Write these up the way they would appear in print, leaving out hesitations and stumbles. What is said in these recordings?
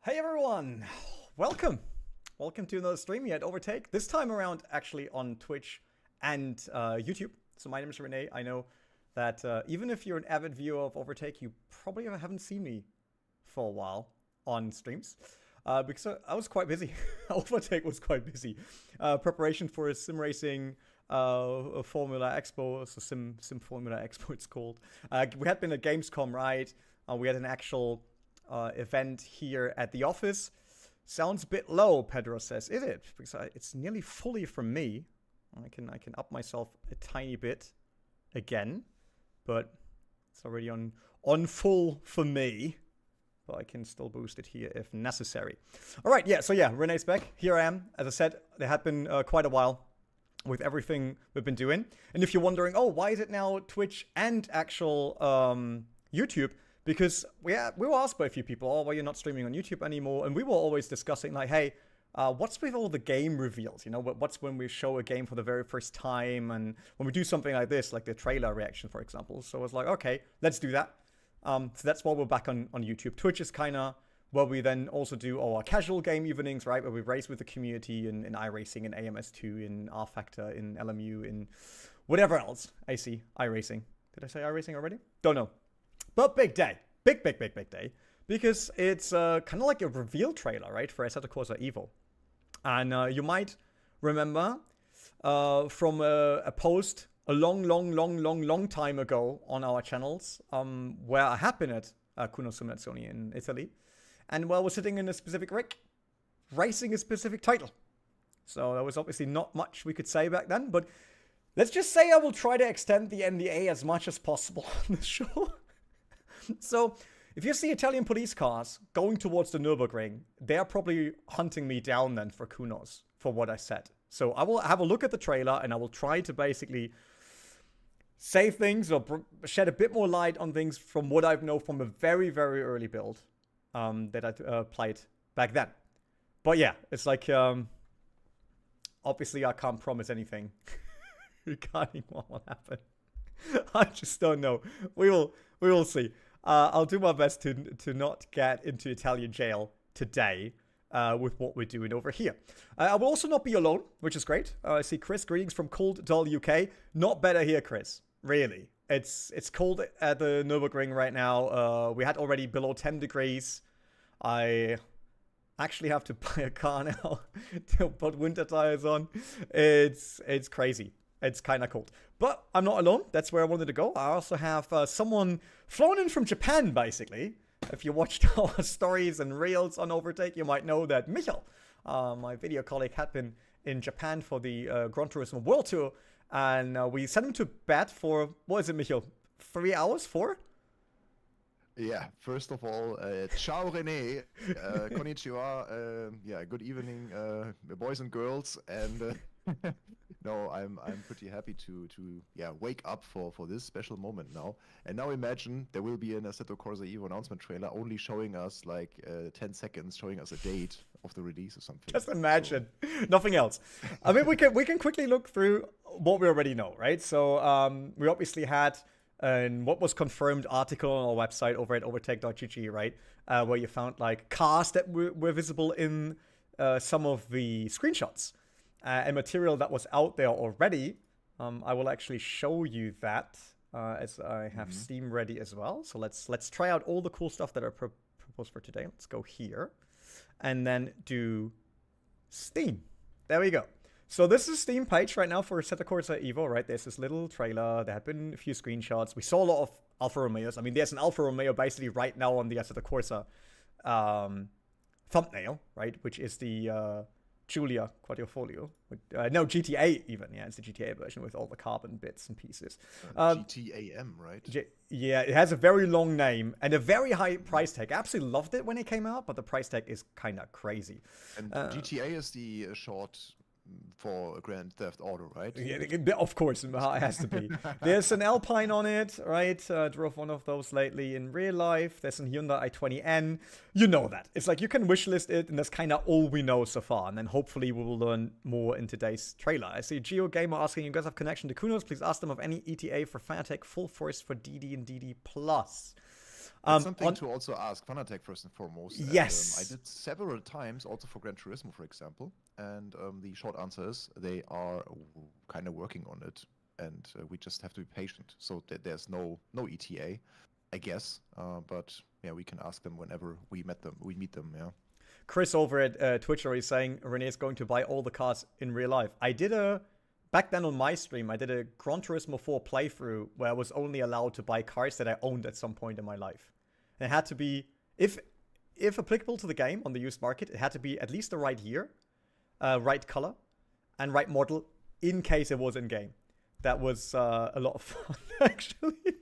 Hey everyone, welcome to another stream here at Overtake. This time around actually on Twitch and YouTube. So my name is Renee. I know that even if you're an avid viewer of Overtake, you probably haven't seen me for a while on streams because I was quite busy. Overtake was quite busy. Preparation for a sim racing Formula Expo, so sim Formula Expo it's called. We had been at Gamescom, right? We had an actual event here at the office. Sounds a bit low, Pedro says. Is it? Because it's nearly fully from me. I can up myself a tiny bit again, but it's already on full for me. But I can still boost it here if necessary. All right, yeah. So yeah, Renee's back. Here I am. As I said, there had been quite a while with everything we've been doing. And if you're wondering, oh, why is it now Twitch and actual YouTube? Because we were asked by a few people, oh, why you're not streaming on YouTube anymore? And we were always discussing, like, hey, what's with all the game reveals? You know, what's when we show a game for the very first time? And when we do something like this, like the trailer reaction, for example. So I was like, okay, let's do that. So that's why we're back on YouTube. Twitch is kind of where we then also do our casual game evenings, right? Where we race with the community in iRacing, in AMS2, in R Factor, in LMU, in whatever else. AC, iRacing. Did I say iRacing already? Don't know. But big day. Big day. Because it's kind of like a reveal trailer, right? For Assetto Corsa EVO. And you might remember from a post a long time ago on our channels where I have been at Cuno Simulazioni in Italy. And where we're sitting in a specific rig, racing a specific title. So there was obviously not much we could say back then. But let's just say I will try to extend the NDA as much as possible on this show. So, if you see Italian police cars going towards the Nürburgring, they're probably hunting me down then for Kunos, for what I said. So, I will have a look at the trailer, and I will try to basically say things or shed a bit more light on things from what I know from a very, very early build that I played back then. But yeah, it's like, obviously I can't promise anything regarding what will happen. I just don't know. We will see. I'll do my best to not get into Italian jail today with what we're doing over here. I will also not be alone, which is great. I see Chris. Greetings from cold, dull UK. Not better here, Chris. Really. It's cold at the Nürburgring right now. We had already below 10 degrees. I actually have to buy a car now to put winter tires on. It's crazy. It's kind of cold. But I'm not alone. That's where I wanted to go. I also have someone flown in from Japan, basically. If you watched our stories and reels on Overtake, you might know that Michael, my video colleague, had been in Japan for the Gran Turismo World Tour. And we sent him to bed for, what is it, Michael? 3 hours? 4? Yeah, first of all, ciao René, konnichiwa, yeah, good evening, boys and girls, and no, I'm pretty happy to wake up for this special moment now. And now imagine there will be an Assetto Corsa EVO announcement trailer only showing us like 10 seconds, showing us a date of the release or something. Just imagine, nothing else. I mean, we can quickly look through what we already know, right? So we obviously had what was confirmed article on our website over at overtake.gg, right? Where you found like cars that were visible in some of the screenshots. And material that was out there already. I will actually show you that as I have Steam ready as well. So let's try out all the cool stuff that are proposed for today. Let's go here and then do Steam. There we go. So this is Steam page right now for Assetto Corsa EVO, right? There's this little trailer. There have been a few screenshots. We saw a lot of Alfa Romeos. I mean, there's an Alfa Romeo basically right now on the Assetto Corsa thumbnail, right? Which is the Giulia Quadrifoglio. No, GTA even. Yeah, it's the GTA version with all the carbon bits and pieces. GTAM, right? Yeah, it has a very long name and a very high price tag. I absolutely loved it when it came out, but the price tag is kind of crazy. And GTA is the short for Grand Theft Auto, right? Yeah, of course, it has to be. There's an Alpine on it, right? Drove one of those lately in real life. There's a Hyundai i20N. You know that. It's like you can wishlist it, and that's kind of all we know so far. And then hopefully we will learn more in today's trailer. I see GeoGamer asking, you guys have connection to Kunos? Please ask them of any ETA for Fanatec Full Force for DD and DD+. It's something to also ask Fanatec first and foremost. Yes. And, I did several times, also for Gran Turismo, for example. And the short answer is they are kind of working on it, and we just have to be patient. So there's no ETA, I guess. But yeah, we can ask them whenever we meet them. Yeah. Chris over at Twitch is saying Rene is going to buy all the cars in real life. Back then on my stream, I did a Gran Turismo 4 playthrough where I was only allowed to buy cars that I owned at some point in my life. And it had to be, if applicable to the game on the used market, it had to be at least the right year, right color, and right model in case it was in game. That was a lot of fun, actually.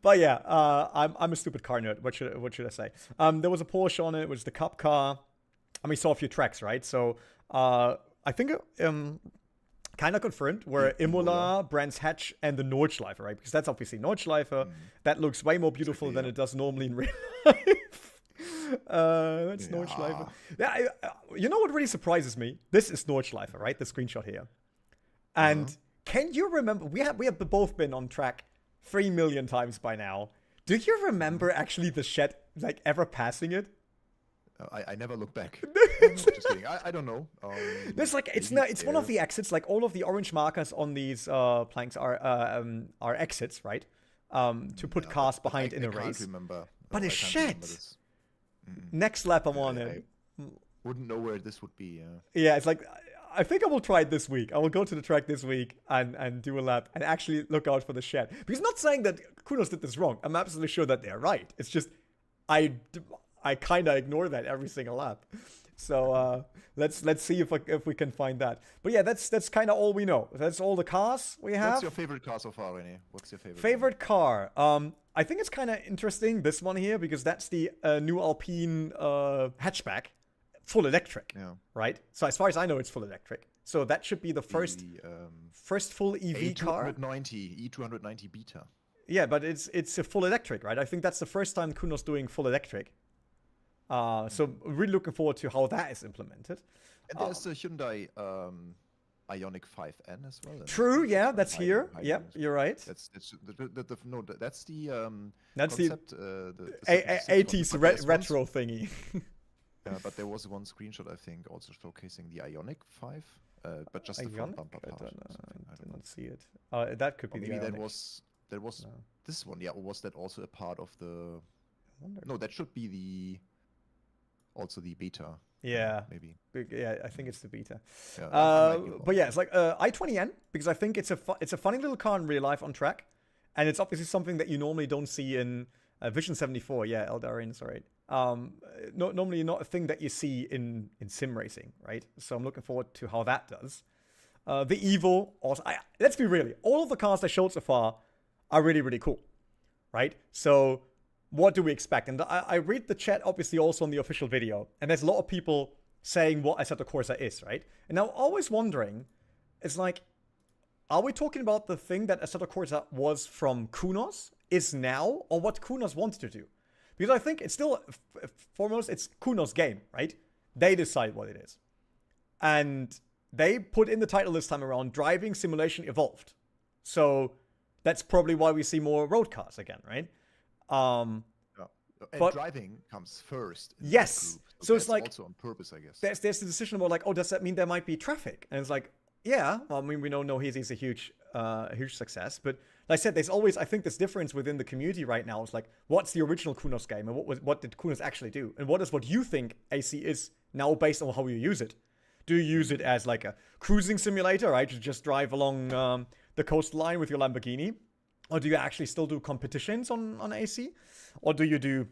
But yeah, I'm a stupid car nerd. What should I say? There was a Porsche on it, which was the Cup car, and we saw a few tracks, right? So I think kind of confirmed were Imola, Brands Hatch, and the Nordschleife, right? Because that's obviously Nordschleife. That looks way more beautiful than it does normally in real life. That's Nordschleife. Yeah, you know what really surprises me? This is Nordschleife, right? The screenshot here. And can you remember? We have both been on track 3 million times by now. Do you remember actually the shed like ever passing it? I never look back. Just kidding. I don't know. There's like it's one of the exits. Like all of the orange markers on these planks are exits, right? To put cars behind in a race. Remember. But a shed. Next lap I'm on it. Wouldn't know where this would be. Yeah, it's like I think I will try it this week. I will go to the track this week and do a lap and actually look out for the shed. Because not saying that Kunos did this wrong. I'm absolutely sure that they're right. It's just I kind of ignore that every single lap. So let's see if we can find that. But yeah, that's kind of all we know. That's all the cars we have. What's your favorite car so far, Rene? What's your favorite car? I think it's kind of interesting, this one here, because that's the new Alpine hatchback, full electric, right? So as far as I know, it's full electric. So that should be the first full EV car. E290 Beta. Yeah, but it's a full electric, right? I think that's the first time Kuno's doing full electric. So really looking forward to how that is implemented. And there's the Hyundai Ioniq 5N as well. True, yeah, that's here. Yeah, you're right. That's the concept, the 80s retro thingy. But there was one screenshot, I think, also showcasing the Ioniq 5, but just the front bumper part. I did not see it. That could be maybe the Ioniq. That was this one. Yeah, or was that also a part of the? No, that should be also the beta. Yeah, maybe. Yeah, I think it's the beta. Yeah, but yeah, it's like i20N because I think it's a funny little car in real life on track, and it's obviously something that you normally don't see in Vision 74. Yeah, Eldarian, sorry. Normally not a thing that you see in sim racing, right? So I'm looking forward to how that does. The Evo, also, let's be real, all of the cars I showed so far are really, really cool, right? So what do we expect? And I read the chat, obviously, also on the official video, and there's a lot of people saying what Assetto Corsa is, right? And I'm always wondering, it's like, are we talking about the thing that Assetto Corsa was from Kunos, is now, or what Kunos wants to do? Because I think it's still, foremost, it's Kunos' game, right? They decide what it is. And they put in the title this time around, Driving Simulation Evolved. So that's probably why we see more road cars again, right? And but driving comes first. Yes. So it's like also on purpose, I guess. There's the decision about like, oh, does that mean there might be traffic? And it's like, yeah. Well, I mean, we don't know he's a huge success, but like I said, there's always, I think, this difference within the community right now. It's like, what's the original Kunos game, and what did Kunos actually do, and what is what you think AC is now based on how you use it? Do you use it as like a cruising simulator, right? To just drive along the coastline with your Lamborghini? Or do you actually still do competitions on AC? Or do you do,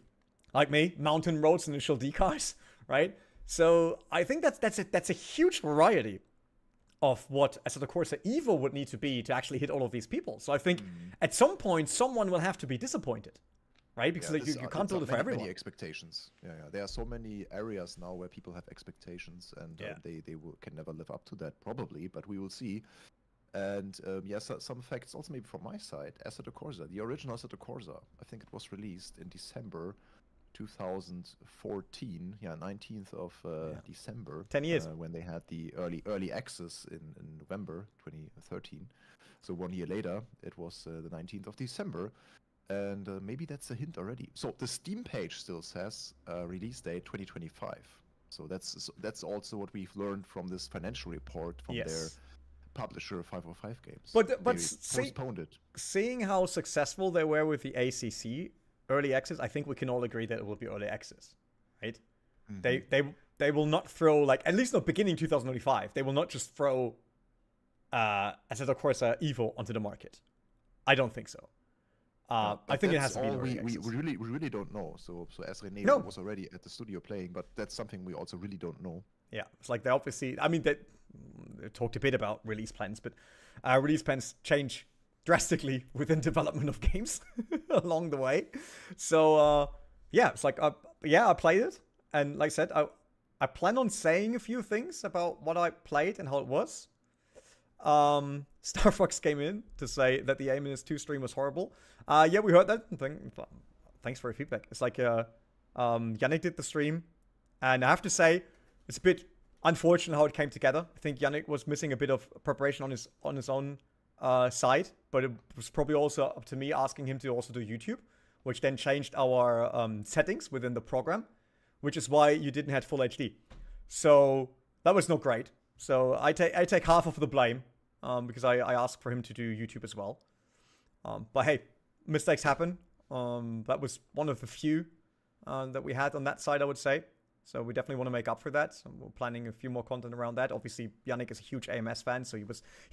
like me, mountain roads and initial D cars, right? So I think that's a huge variety of what Assetto Corsa EVO would need to be to actually hit all of these people. So I think at some point, someone will have to be disappointed, right? Because you can't build it for everyone. Many expectations. Yeah. There are so many areas now where people have expectations, and they can never live up to that, probably, but we will see. And yes, some facts also maybe from my side. Assetto Corsa, the original Assetto Corsa, I think it was released in December 2014. Yeah, 19th of December. 10 years. When they had the early access in November 2013. So 1 year later, it was the 19th of December. and maybe that's a hint already. So the Steam page still says release date 2025. So that's also what we've learned from this financial report from their publisher 505 Games. But they postponed it. Seeing how successful they were with the ACC early access, I think we can all agree that it will be early access, right? Mm-hmm. They will not throw, like, at least not beginning 2025. They will not just throw Assetto Corsa EVO onto the market. I don't think so. I think it has to be early access. We really don't know. So as René was already at the studio playing, but that's something we also really don't know. Yeah, it's like they obviously, I mean, they talked a bit about release plans, but release plans change drastically within development of games along the way. So, yeah, it's like, I played it. And like I said, I plan on saying a few things about what I played and how it was. Star Fox came in to say that the aim in his 2 stream was horrible. Yeah, we heard that. Thanks for your feedback. It's like, Yannick did the stream. And I have to say, it's a bit unfortunate how it came together. I think Yannick was missing a bit of preparation on his own side, but it was probably also up to me asking him to also do YouTube, which then changed our settings within the program, which is why you didn't have full HD. So that was not great. So I take half of the blame because I asked for him to do YouTube as well. But hey, mistakes happen. That was one of the few that we had on that side, I would say. So we definitely want to make up for that. So we're planning a few more content around that. Obviously, Yannick is a huge AMS fan, so he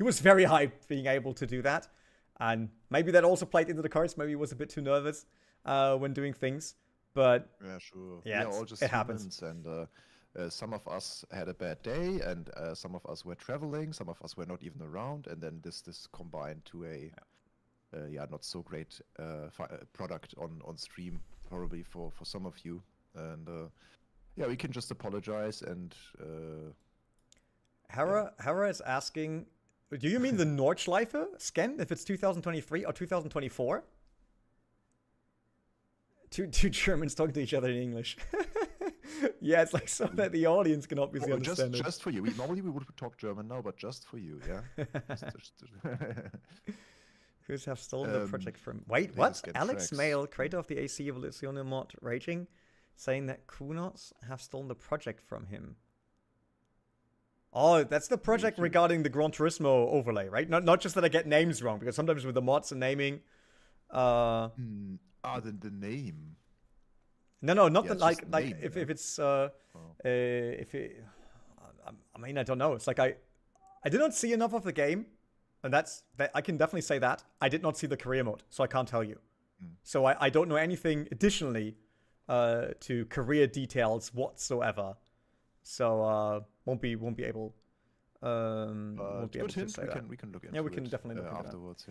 was very hyped being able to do that. And maybe that also played into the cards. Maybe he was a bit too nervous when doing things. But yeah, sure. Yeah, all just it happens. And some of us had a bad day, and some of us were traveling. Some of us were not even around, and then this combined to a not so great product on stream, probably for some of you. And yeah, we can just apologize. And Hera is asking, do you mean the Nordschleife scan? If it's 2023 or 2024? Two Germans talking to each other in English. Yeah, it's like so that the audience can obviously understand it. Just for you. Normally we would talk German now, but just for you, yeah? Who's have stolen the project from... Wait, what? Alex Mail, creator of the AC Evolution mod, raging, saying that Kunos have stolen the project from him. Oh, that's the project regarding the Gran Turismo overlay, right? Not just that I get names wrong, because sometimes with the mods and naming... the name. No, not the like name, if it's if it, I mean, I don't know. It's like I did not see enough of the game, and that I can definitely say that I did not see the career mode, so I can't tell you. So I don't know anything additionally to career details whatsoever. So won't be able. Won't be able to say that. We can look into it. Yeah, we can definitely look afterwards.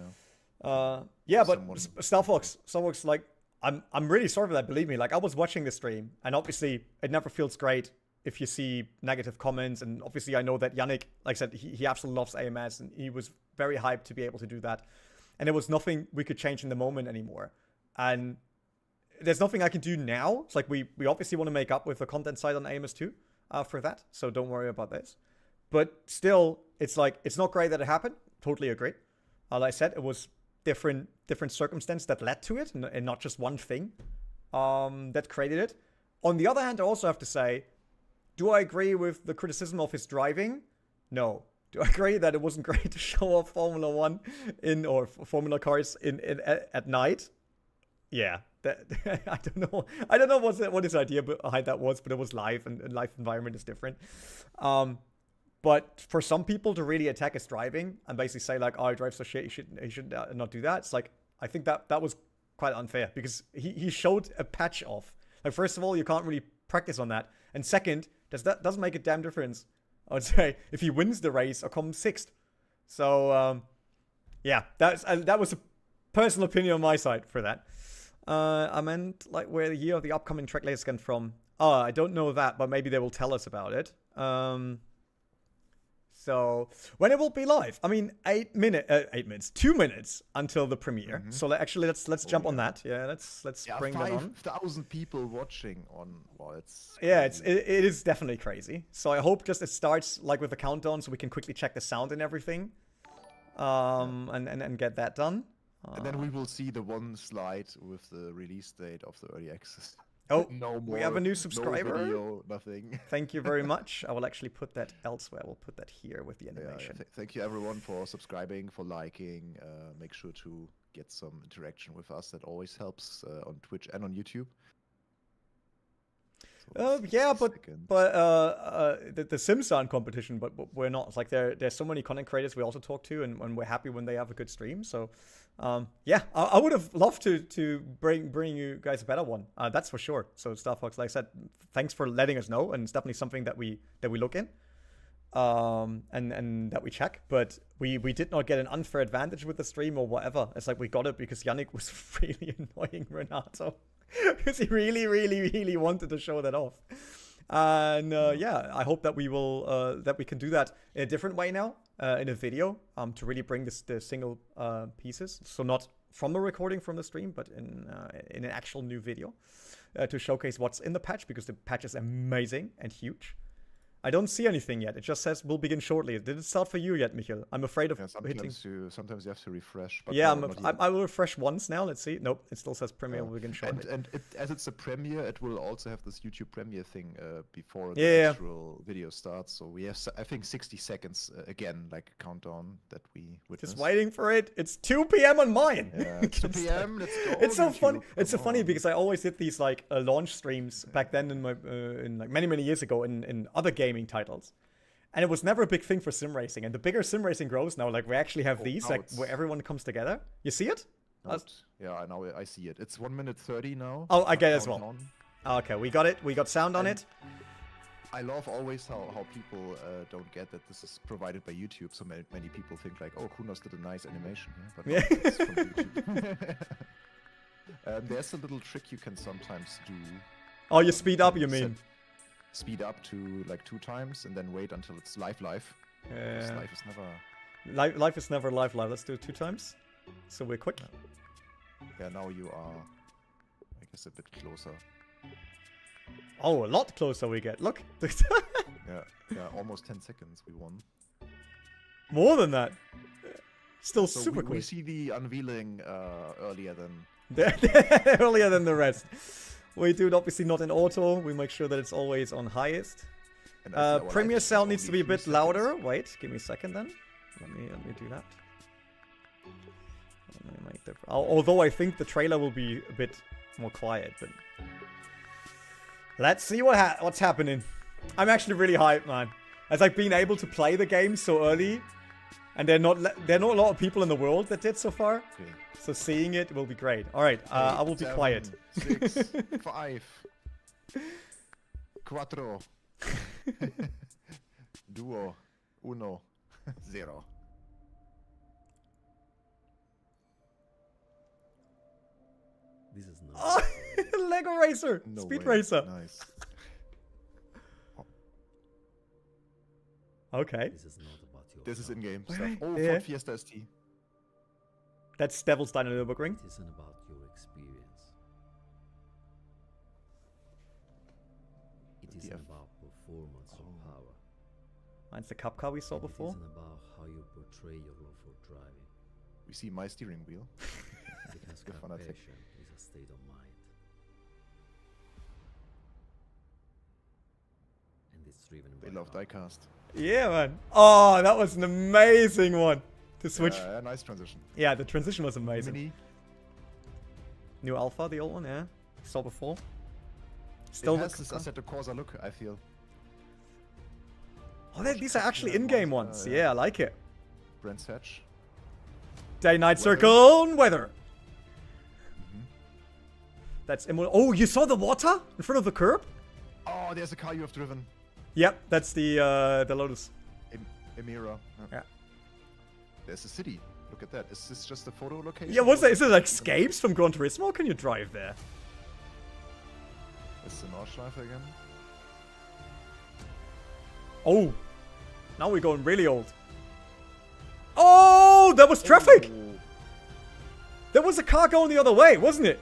Yeah, but Star Fox, like. I'm really sorry for that, believe me. Like, I was watching the stream, and obviously, it never feels great if you see negative comments, and obviously, I know that Yannick, like I said, he absolutely loves AMS, and he was very hyped to be able to do that. And there was nothing we could change in the moment anymore. And there's nothing I can do now. It's like, we obviously want to make up with the content side on AMS 2 for that, so don't worry about this. But still, it's like, it's not great that it happened. Totally agree. Like I said, it was different circumstance that led to it, and not just one thing that created it. On the other hand, I also have to say, do I agree with the criticism of his driving? No. Do I agree that it wasn't great to show off Formula 1 or Formula cars at night? Yeah. I don't know what his idea behind that was, but it was live, and live environment is different. But for some people to really attack his driving and basically say, like, oh, he drives so shit, he should not do that. It's like, I think that was quite unfair, because he showed a patch off. Like, first of all, you can't really practice on that. And second, that doesn't make a damn difference, I would say, if he wins the race or comes sixth. So, yeah, that was a personal opinion on my side for that. I meant, like, where the year of the upcoming track layers come from. Oh, I don't know that, but maybe they will tell us about it. So when it will be live? I mean, 2 minutes until the premiere. Mm-hmm. So let's jump on that. Yeah, let's bring that on. 5,000 people watching on. Well, it's crazy. Yeah, it is definitely crazy. So I hope just it starts like with a countdown, so we can quickly check the sound and everything, and get that done. And then we will see the one slide with the release date of the early access. Oh, no more, we have a new subscriber. No video, nothing. Thank you very much. I will actually put that elsewhere. We'll put that here with the animation. Yeah, thank you everyone for subscribing, for liking. Make sure to get some interaction with us. That always helps on Twitch and on YouTube. Yeah, but the Sims are in competition, but we're not. It's like there's so many content creators we also talk to, and we're happy when they have a good stream. So, yeah, I would have loved to bring you guys a better one. That's for sure. So, Star Fox, like I said, thanks for letting us know, and it's definitely something that we look in, and that we check. But we did not get an unfair advantage with the stream or whatever. It's like we got it because Yannick was really annoying Renato. Because he really wanted to show that off. And yeah, I hope that we will that we can do that in a different way now, in a video, to really bring the single pieces. So not from a recording from the stream, but in an actual new video, to showcase what's in the patch, because the patch is amazing and huge. I don't see anything yet. It just says will begin shortly. Did it start for you yet, Michael? I'm afraid of hitting. Sometimes you have to refresh. But yeah, no, I will refresh once now. Let's see. Nope, it still says premiere will begin shortly. And as it's a premiere, it will also have this YouTube premiere thing before the actual video starts. So we have, I think, 60 seconds again, like a countdown that we witness. Just waiting for it. It's 2 p.m. on mine. Yeah, 2 p.m. Let's go. It's so funny. It's so funny because I always did these like launch streams back then in my in like many years ago in other gaming titles, and it was never a big thing for sim racing. And the bigger sim racing grows now, like we actually have these like where everyone comes together. You see it? Yeah, now I see it. It's 1 minute 30 now. Oh, I get it as well. Okay, we got it. We got sound on it. I love always how people don't get that this is provided by YouTube. So many people think like, oh, Kunos did a nice animation here, but no, it's from YouTube. There's a little trick you can sometimes do. Oh, you speed up, you mean? Speed up to like 2 times and then wait until it's live. Life is never life is never live. Let's do it 2 times, so we're quick. Yeah, now you are, I guess, a bit closer. Oh, a lot closer we get. Look. yeah, almost 10 seconds we won. More than that. Still so super quick. We see the unveiling earlier than the rest. We do it obviously not in auto. We make sure that it's always on highest. Premiere sound needs to be a bit louder. Wait, give me a second then. Let me do that. Let me make although I think the trailer will be a bit more quiet, but let's see what's happening. I'm actually really hyped, man. It's like being able to play the game so early, and there are not a lot of people in the world that did so far. Okay. So seeing it will be great. All right, I will be quiet. 6, 5, 4, 2, 1, 0. This is not. Oh, Lego Racer, no Speed way. Racer. Nice. Okay. This is not about your. This is in-game stuff. Wait, Oh, yeah. Ford Fiesta ST. That's Devil's Dino Nürburgring. It isn't about your experience. It isn't about performance or power. Mine's the Cup car we saw before. It isn't about how you portray your love for driving. We see my steering wheel. Because Good fun, I think. passion is a state of mind. And it's driven by They love power. diecast. Yeah, man. Oh, that was an amazing one to switch. Nice transition. Yeah, the transition was amazing. Mini. New Alpha, the old one, yeah. Saw before. Still has this Assetto Corsa look, I feel. Oh, these are actually in-game ones. Yeah, I like it. Brands Hatch. Day, night, circle, and weather. That's oh, you saw the water in front of the curb? Oh, there's a car you have driven. Yep, that's the Lotus. Emira. Yeah. There's a city. Look at that. Is this just a photo location? Yeah, what's that? Is it like Scapes from Gran Turismo? Can you drive there? It's the Nordschleife again. Oh, now we're going really old. Oh, there was traffic. Oh. There was a car going the other way, wasn't it?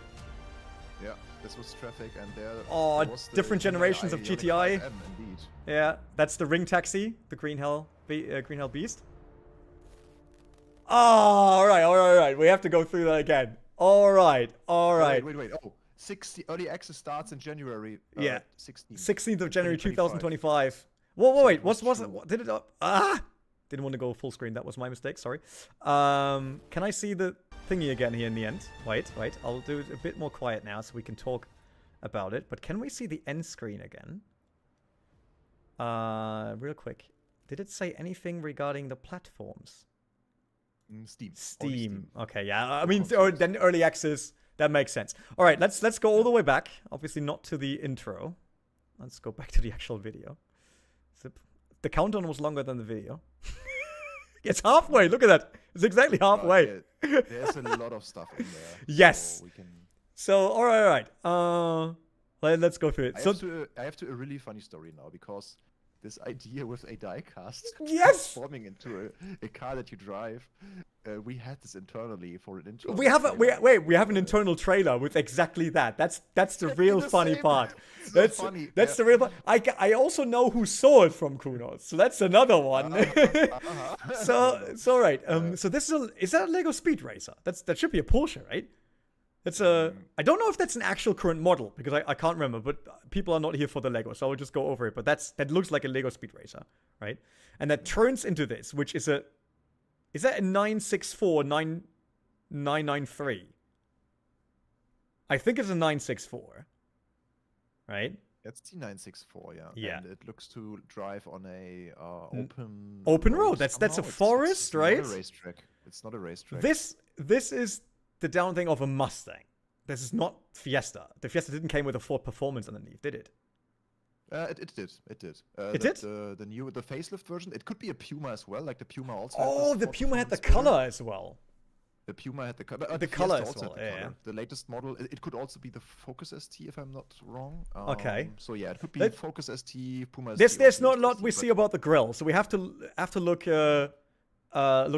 Yeah, this was traffic, and there. Oh, was the different generations of GTI. Indeed. Yeah, that's the ring taxi, the Green Hell Beast. all right. We have to go through that again. All right. Wait. Oh, 60 early access starts in January. Yeah. 16th of January 2025. 2025. Wait. it was What's true. did it? Didn't want to go full screen. That was my mistake. Sorry. Can I see the thingy again here in the end? Wait. I'll do it a bit more quiet now so we can talk about it. But can we see the end screen again? Real quick. Did it say anything regarding the platforms? Steam. Only Steam. Okay, yeah. I mean, Consoles. then early access. That makes sense. All right, let's go all the way back. Obviously, not to the intro. Let's go back to the actual video. The countdown was longer than the video. It's halfway. Look at that. It's exactly halfway. Yeah, there's a lot of stuff in there. Yes. So we can. So, all right. Let's go through it. I have a really funny story now because this idea with a diecast Yes! transforming into a car that you drive, we had this internally for an intro. We have an internal trailer with exactly that. That's the real funny part. So funny. That's the real part. I also know who saw it from Kunos, so that's another one. So right. So this is that a Lego Speed Racer? That should be a Porsche, right? That's I don't know if that's an actual current model because I can't remember, but people are not here for the Lego, so I'll just go over it. But that looks like a Lego Speed Racer, right? And that turns into this, which is that a 964 993? I think it's a 964, right? It's the 964, yeah. Yeah. And it looks to drive on a open road. That's somehow. a forest, it's right? Not a racetrack. It's not a racetrack. This is the down thing of a Mustang. This is not Fiesta. The Fiesta didn't came with a Ford Performance underneath, did it? It did. It did? The facelift version. It could be a Puma as well. Like the Puma also. Oh, had the this Puma had the Ford Performance color as well. The Puma had the color. The color Fiesta as also well, had the yeah. color. The latest model. It could also be the Focus ST, if I'm not wrong. Okay. So yeah, it could be Focus ST, Puma ST. There's not a also lot ST, we but- see about the grill, so we have to look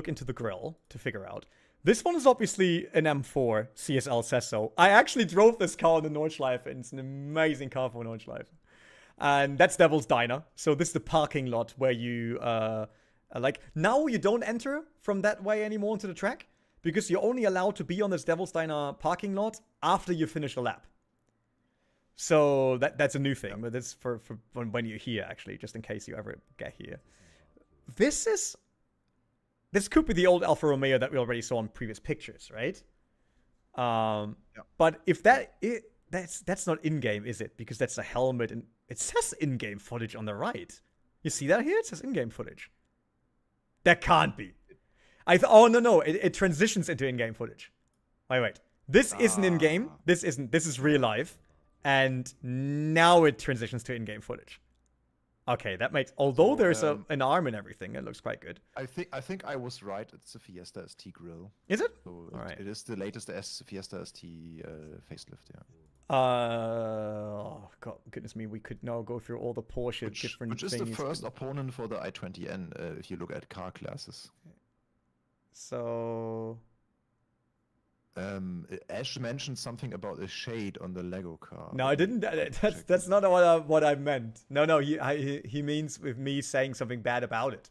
into the grill to figure out. This one is obviously an M4 CSL says so. I actually drove this car on the Nordschleife, and it's an amazing car for Nordschleife. And that's Devil's Diner. So this is the parking lot where you now you don't enter from that way anymore into the track because you're only allowed to be on this Devil's Diner parking lot after you finish a lap. So that's a new thing, but it's for when you're here actually, just in case you ever get here. This could be the old Alfa Romeo that we already saw in previous pictures, right? But if that's not in-game, is it? Because that's a helmet, and it says in-game footage on the right. You see that here? It says in-game footage. That can't be. No. It transitions into in-game footage. Wait. This isn't in-game. This isn't. This is real life, and now it transitions to in-game footage. Okay, that makes. Although there's an arm and everything, it looks quite good. I think I was right. It's a Fiesta ST grill. Is it? So All right. It is the latest Fiesta ST facelift. Yeah. Oh God, goodness me, we could now go through all the Porsche different Which is things. the first opponent for the i20N if you look at car classes. So. Ash mentioned something about a shade on the Lego car. No, I didn't. That's not what I meant. No. He means with me saying something bad about it,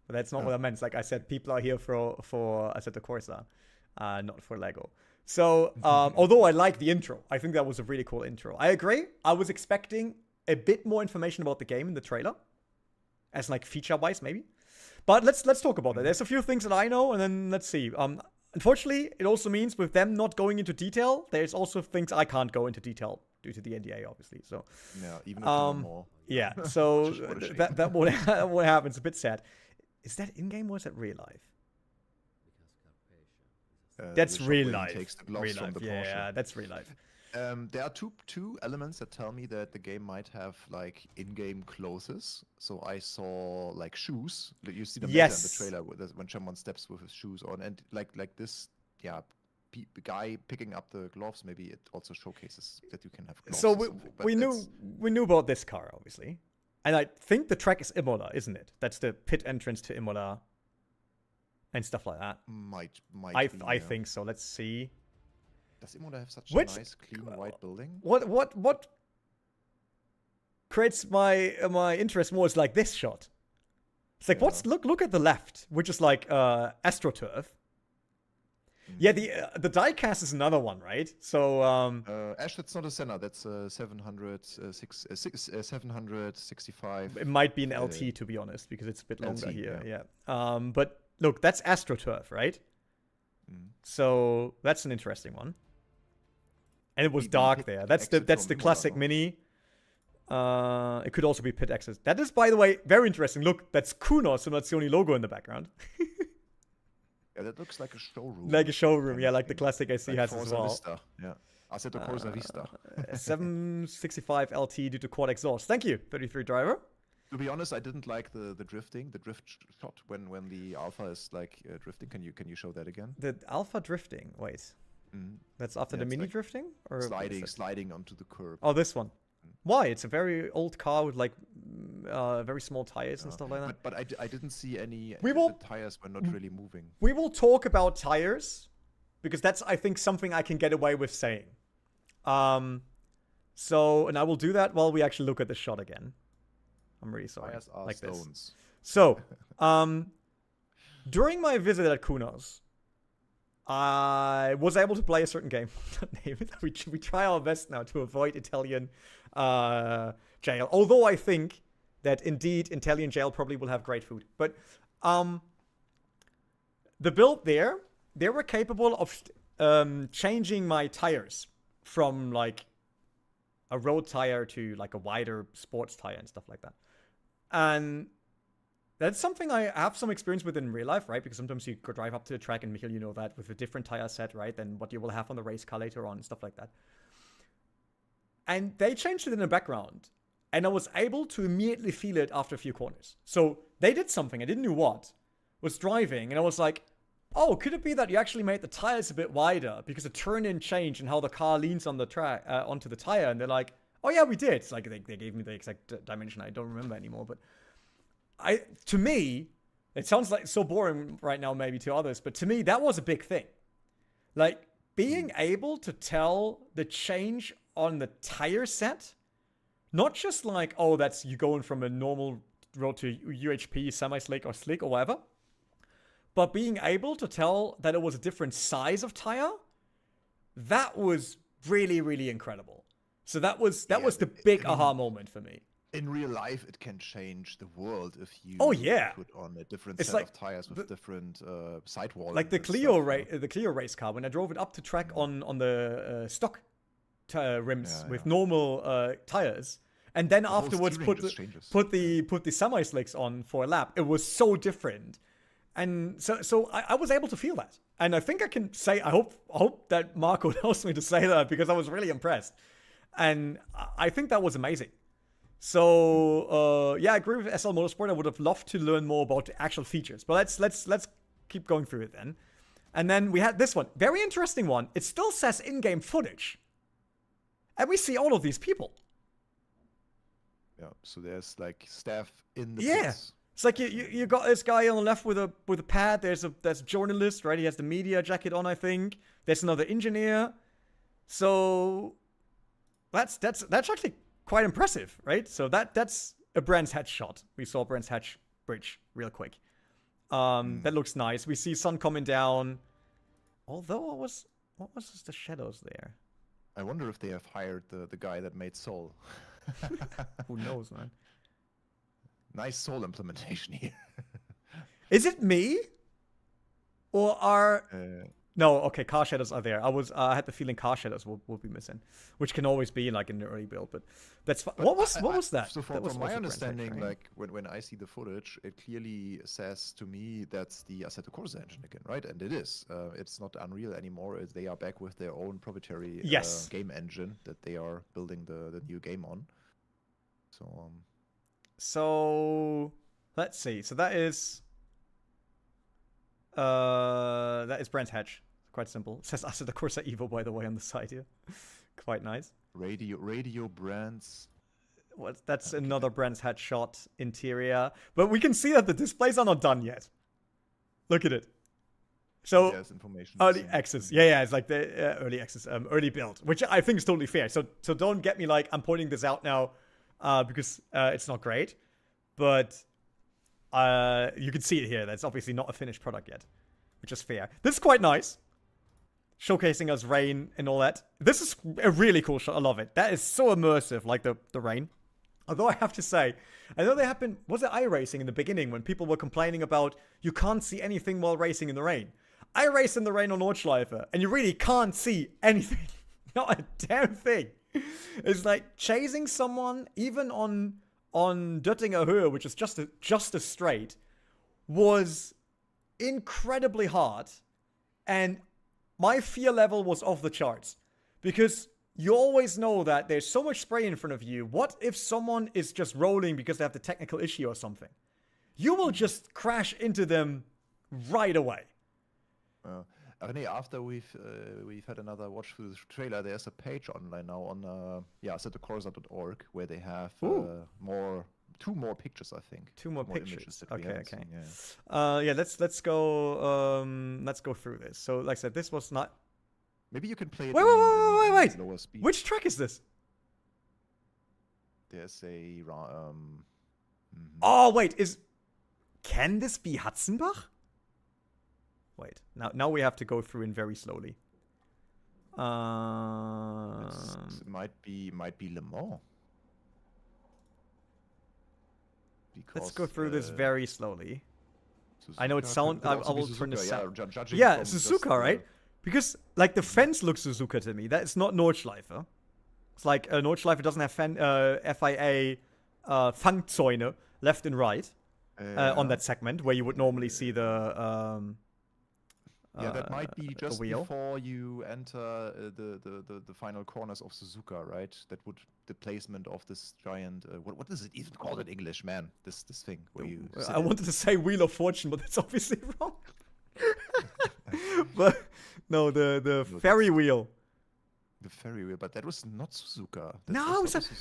but that's not what I meant. It's like I said, people are here for Assetto Corsa, not for Lego. So, although I like the intro, I think that was a really cool intro. I agree. I was expecting a bit more information about the game in the trailer, as like feature-wise maybe. But let's talk about that. There's a few things that I know, and then let's see. Unfortunately, it also means with them not going into detail, there's also things I can't go into detail due to the NDA, obviously. So yeah, even if you know more. Yeah, so that won't happen. It's a bit sad. Is that in game or is that real life? That's real life. Takes the gloves Real from life. the Porsche. Yeah, that's real life. There are two elements that tell me that the game might have like in-game clothes. So I saw like shoes. You see them later in the trailer when someone steps with his shoes on, and like this, guy picking up the gloves. Maybe it also showcases that you can have gloves. So we knew about this car obviously, and I think the track is Imola, isn't it? That's the pit entrance to Imola, and stuff like that. Might I think so. Let's see. Does Imola have such a nice, clean, white building? What creates my interest more is like this shot. It's like, look at the left, which is like AstroTurf. Yeah, the diecast is another one, right? So Ash, that's not a Senna. That's 765. it might be an LT, to be honest, because it's a bit longer LT, here. yeah. But look, that's AstroTurf, right? So that's an interesting one. And it was dark there. That's the classic Mini. It could also be Pit Access. That is, by the way, very interesting. Look, that's Kuno Simulazioni logo in the background. Yeah, that looks like a showroom. Like a showroom, yeah, like the classic AC like has Forza as well. Vista. Yeah, Assetto Corsa Vista. 765 LT due to quad exhaust. Thank you, 33 driver. To be honest, I didn't like the drifting, the drift shot when the Alpha is like drifting. Can you show that again? The Alpha drifting. Wait, that's after the Mini like drifting, or sliding onto the curb. Oh, this one. Why? It's a very old car with like very small tires and stuff like that. But I didn't see any. The tires were not really moving. We will talk about tires because that's, I think, something I can get away with saying. So, and I will do that while we actually look at the shot again. I'm really sorry. Tires are like stones. This. So, during my visit at Kuno's, I was able to play a certain game. we try our best now to avoid Italian jail. Although I think that indeed Italian jail probably will have great food. But the build there, they were capable of changing my tires from like a road tire to like a wider sports tire and stuff like that. And that's something I have some experience with in real life, right? Because sometimes you go drive up to the track, and Michael, you know that, with a different tire set, right, than what you will have on the race car later on and stuff like that. And they changed it in the background, and I was able to immediately feel it after a few corners. So they did something, I didn't know what, was driving, and I was like, oh, could it be that you actually made the tires a bit wider because the turn-in changed and how the car leans on the track onto the tire? And they're like, oh yeah, we did. It's like they gave me the exact dimension. I don't remember anymore, but to me, it sounds like so boring right now, maybe to others, but to me, that was a big thing. Like, being able to tell the change on the tire set, not just like, oh, that's you going from a normal road to UHP, semi-slick or slick or whatever, but being able to tell that it was a different size of tire, that was really, really incredible. So that was the big aha moment for me. In real life, it can change the world if you put on a different set of tires with different sidewall. Like the Clio race car, when I drove it up to track on the stock rims with normal tires, and then afterwards put the semi-slicks on for a lap, it was so different. And so I was able to feel that. And I think I can say, I hope that Marco allows me to say that, because I was really impressed. And I think that was amazing. So, I agree with SL Motorsport. I would have loved to learn more about the actual features. But let's keep going through it then. And then we had this one. Very interesting one. It still says in-game footage. And we see all of these people. Yeah, so there's like staff in the pits. It's like you got this guy on the left with a pad. There's a journalist, right? He has the media jacket on, I think. There's another engineer. So that's actually quite impressive, right? So that's a Brands Hatch shot. We saw Brands Hatch bridge real quick. That looks nice. We see sun coming down. Although what was the shadows there? I wonder if they have hired the guy that made Soul. Who knows, man? Nice Soul implementation here. Is it me? Or are... No, okay, car shadows are there. I had the feeling car shadows will be missing, which can always be like in the early build, but that's fine. What was that? So from my understanding, like when I see the footage, it clearly says to me that's the Assetto Corsa engine again, right? And it is. It's not Unreal anymore. They are back with their own proprietary game engine that they are building the new game on. So let's see. So that is Brands Hatch. Quite simple. It says Assetto Corsa EVO, by the way, on the side here. Quite nice. Radio Brands. That's another Brands Hatch shot interior. But we can see that the displays are not done yet. Look at it. So information early access. Yeah, it's like the early access, early build, which I think is totally fair. So don't get me like I'm pointing this out now because it's not great. But You can see it here. That's obviously not a finished product yet, which is fair. This is quite nice. Showcasing us rain and all that. This is a really cool shot. I love it. That is so immersive, like the rain. Although I have to say, I know there happened, was it iRacing in the beginning when people were complaining about you can't see anything while racing in the rain? I race in the rain on Nordschleife, and you really can't see anything. Not a damn thing. It's like chasing someone, even on Döttinger Höhe, which is just a straight, was incredibly hard. And my fear level was off the charts. Because you always know that there's so much spray in front of you. What if someone is just rolling because they have the technical issue or something? You will just crash into them right away. René, after we've had another watch through the trailer, there's a page online now on AssettoCorsa.org where they have two more pictures, I think. Two more pictures. Okay. Seen, yeah. Let's go through this. So, like I said, this was not. Maybe you can play it. Wait. Lower speed. Which track is this? There's a. Oh wait, can this be Hatzenbach? Wait, now we have to go through in very slowly. It might be Le Mans. Let's go through this very slowly. Suzuka, I know it sounds. I will turn the sound. Yeah, Suzuka, right? Because like the fence looks Suzuka to me. That is not Nordschleife. It's like Nordschleife doesn't have FIA Fangzäune left and right on that segment where you would normally see the. That might be just wheel. before you enter the final corners of Suzuka, right? That would the placement of this giant. What is it even called in English, man? This thing where you. I wanted to say Wheel of Fortune, but that's obviously wrong. But no, the ferry wheel. The ferry wheel, but that was not Suzuka.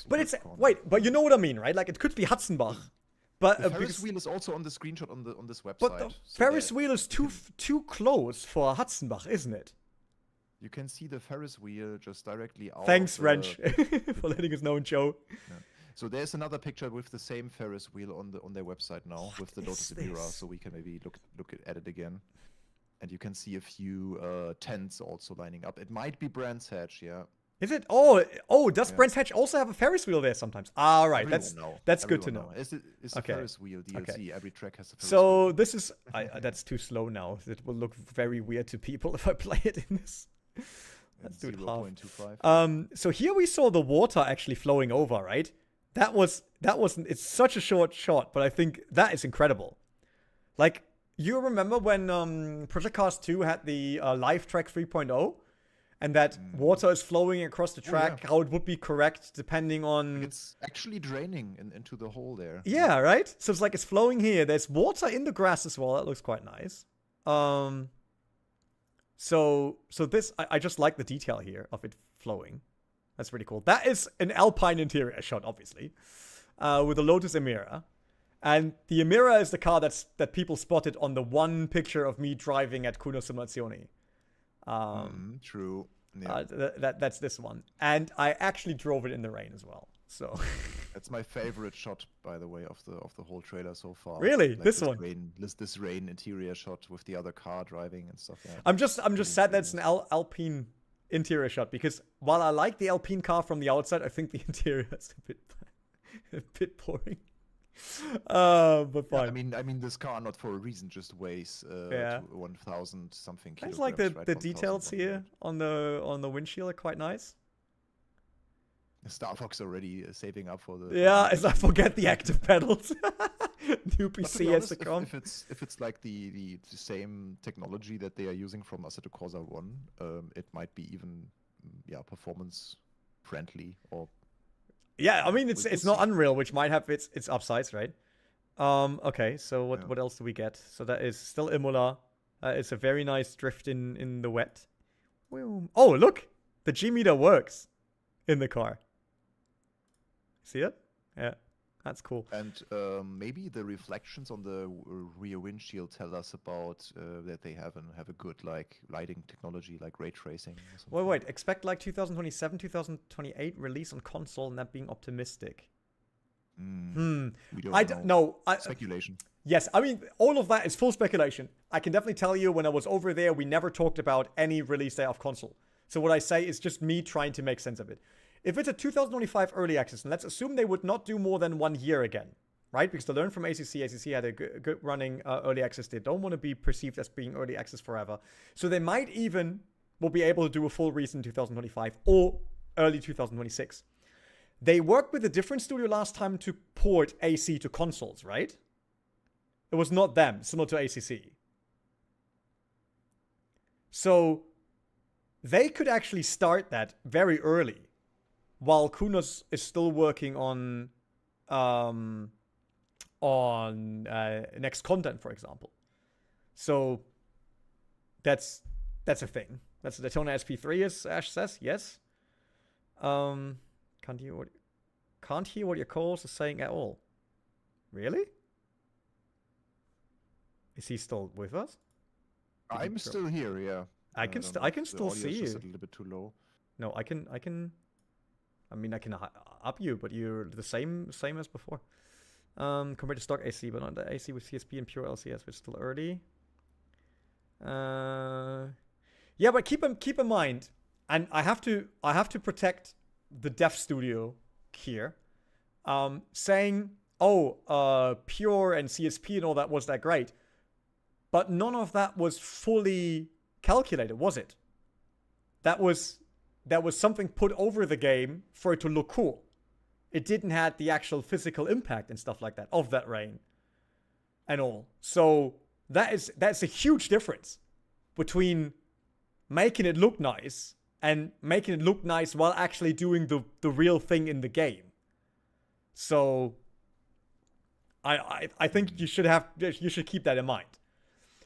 But it's but you know what I mean, right? Like it could be Hatzenbach. But the Ferris wheel is also on the screenshot on this website. But the Ferris wheel is too close for Hatzenbach, isn't it? You can see the Ferris wheel just directly out. Thanks, Wrench, for letting us know, Joe. Yeah. So there's another picture with the same Ferris wheel on their website now with the Lotus Emira, so we can maybe look at it again. And you can see a few tents also lining up. It might be Brands Hatch, yeah. Is it? Oh, does Brands Hatch also have a Ferris wheel there sometimes? Ah, right. That's good to know. It's a Ferris wheel DLC. Okay. Every track has a Ferris wheel. So this is that's too slow now. It will look very weird to people if I play it in this. Let's do it half. So here we saw the water actually flowing over, right? That wasn't. It's such a short shot, but I think that is incredible. Like you remember when Project Cars 2 had the live track 3.0? And that water is flowing across the track, how it would be correct depending on... It's actually draining into the hole there. Yeah, right? So it's like it's flowing here. There's water in the grass as well. That looks quite nice. So this... I just like the detail here of it flowing. That's really cool. That is an Alpine interior shot, obviously. With the Lotus Emira. And the Emira is the car that people spotted on the one picture of me driving at Kuno Simulazioni. True. Yeah. That's this one, and I actually drove it in the rain as well. So that's my favorite shot, by the way, of the whole trailer so far. Really, like this one. This rain interior shot with the other car driving and stuff. Yeah. I'm just sad that it's an Alpine interior shot because while I like the Alpine car from the outside, I think the interior is a bit boring. But fine. Yeah, I mean, this car not for a reason just weighs 1,000 something kilograms. It's like the details here on the windshield are quite nice. Star Fox already saving up for the. Yeah, as I forget the active pedals. New PC has to come. If it's like the same technology that they are using from Assetto Corsa 1, it might be even performance friendly or. Yeah, I mean it's not Unreal, which might have its upsides, right? Okay, so what else do we get? So that is still Imola. It's a very nice drift in the wet. Oh, look, the G meter works in the car. See it? Yeah, that's cool. And maybe the reflections on the rear windshield tell us about that they have a good like lighting technology, like ray tracing. Wait. Expect like 2027, 2028 release on console, and that being optimistic. We don't I don't know. Speculation. Yes, I mean, all of that is full speculation. I can definitely tell you when I was over there, we never talked about any release date of console. So what I say is just me trying to make sense of it. If it's a 2025 early access, and let's assume they would not do more than 1 year again, right? Because they learned from ACC. ACC had a good running early access. They don't want to be perceived as being early access forever. So they might even will be able to do a full release in 2025 or early 2026. They worked with a different studio last time to port AC to consoles, right? It was not them, similar to ACC. So they could actually start that very early while Kunos is still working on next content, for example. So that's a thing. That's the Daytona SP3, as Ash says. Yes. Can't hear what your co-host is saying at all. Really? Is he still with us? I'm still here. Yeah. I can still see you. Just a little bit too low. No, I can. I mean, I can up you, but you're the same as before. Compared to stock AC, but not the AC with CSP and pure LCS, which is still early. Yeah, but keep in mind, and I have to protect the dev studio here, saying, pure and CSP and all that was that great, but none of that was fully calculated, was it? That was something put over the game for it to look cool. It didn't have the actual physical impact and stuff like that of that rain and all. So that's a huge difference between making it look nice and making it look nice while actually doing the real thing in the game. So I think you should keep that in mind.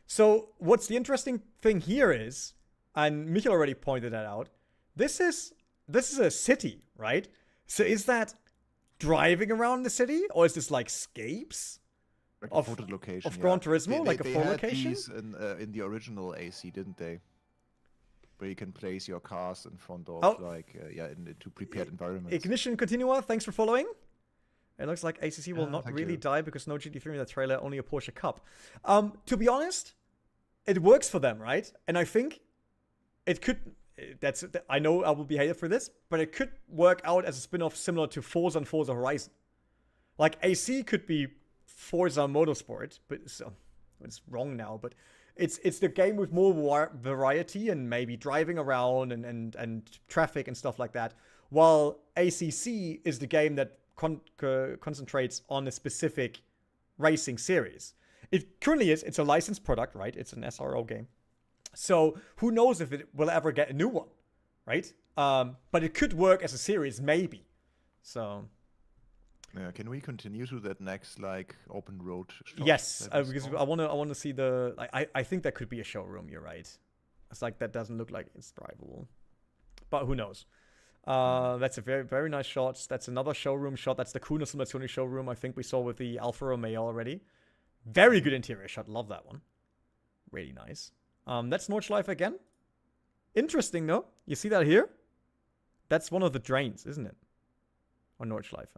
So what's the interesting thing here is, and Michael already pointed that out, this is a city, right? So is that driving around the city, or is this like scapes Like of a photo location, of Gran Turismo, like a full location? These in the original AC, didn't they? Where you can place your cars in front of into prepared environments. Ignition Continua, thanks for following. It looks like ACC will not really you. die because no GT3 in the trailer, only a Porsche Cup. To be honest, it works for them, right? And I think it could. I know I will be hated for this, but it could work out as a spin-off similar to Forza and Forza Horizon. Like AC could be Forza Motorsport, but it's wrong now. But it's the game with more variety and maybe driving around and traffic and stuff like that. While ACC is the game that concentrates on a specific racing series. It currently is. It's a licensed product, right? It's an SRO game. So who knows if it will ever get a new one, right? But it could work as a series, maybe. So. Yeah, can we continue to that next open road shot? Yes, because I want to see the. I think that could be a showroom. You're right. It's like that doesn't look like it's drivable, but who knows? That's a very, very nice shot. That's another showroom shot. That's the Kuno Simulazione showroom I think we saw with the Alfa Romeo already. Very good interior shot. Love that one. Really nice. That's Nordschleife again. Interesting, though. You see that here? That's one of the drains, isn't it? On Nordschleife.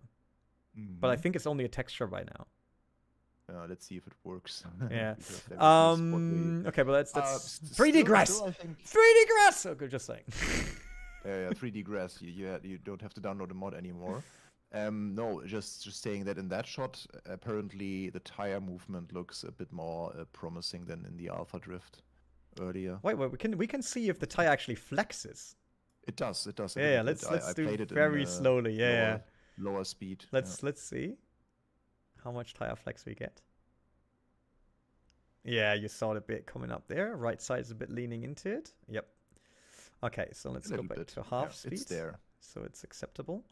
Mm-hmm. But I think it's only a texture by now. Let's see if it works. Yeah. Okay, but that's 3D grass. 3D grass. Okay, just saying. Yeah, 3D grass. You don't have to download the mod anymore. No, just saying that in that shot, apparently the tire movement looks a bit more promising than in the Alpha Drift earlier. Wait, we can see if the tire actually flexes. It does. Yeah, let's do it very slowly. Yeah, lower speed. Let's see how much tire flex we get. Yeah, you saw the bit coming up there. Right side is a bit leaning into it. Yep. Okay, so let's go back to half speed. It's there. So it's acceptable.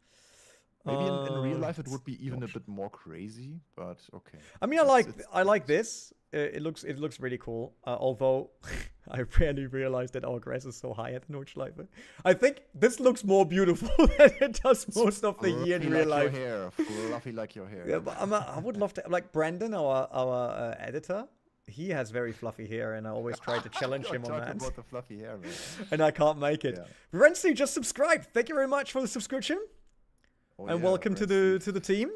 Maybe in real life it would be even a bit more crazy, but okay. I mean, I like this. It looks really cool. Although I barely realized that our grass is so high at the Nordschleife. I think this looks more beautiful than it does most of the year in real life. Fluffy like your hair. Yeah, but I would love to, like Brandon, our editor. He has very fluffy hair, and I always try to challenge him on that. About the fluffy hair, man. And I can't make it. Yeah. Rensley just subscribed. Thank you very much for the subscription. And welcome to the team.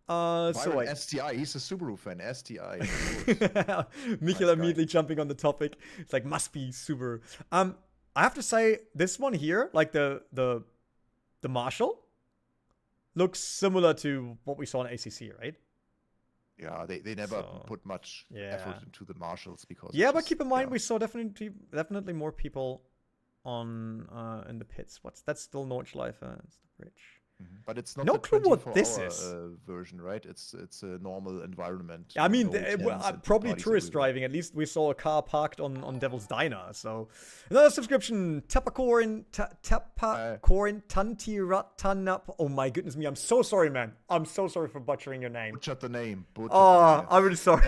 Byron STI, he's a Subaru fan. STI. Michael Nice immediately jumping on the topic. It's like, must be Subaru. I have to say, this one here, like the Marshall, looks similar to what we saw in ACC, right? Yeah, they never put much effort into the Marshalls because. Yeah, but keep in mind we saw definitely more people on in the pits. That's still Nordschleife. It's the bridge. But it's not no the clue what this 24-hour, is. Version, right? It's a normal environment. I mean, no probably tourist driving. At least we saw a car parked on Devil's Diner. So another subscription. Tapakorin Tantiratanap. Oh my goodness me! I'm so sorry, man. I'm so sorry for butchering your name. Butchered the name. I'm really sorry.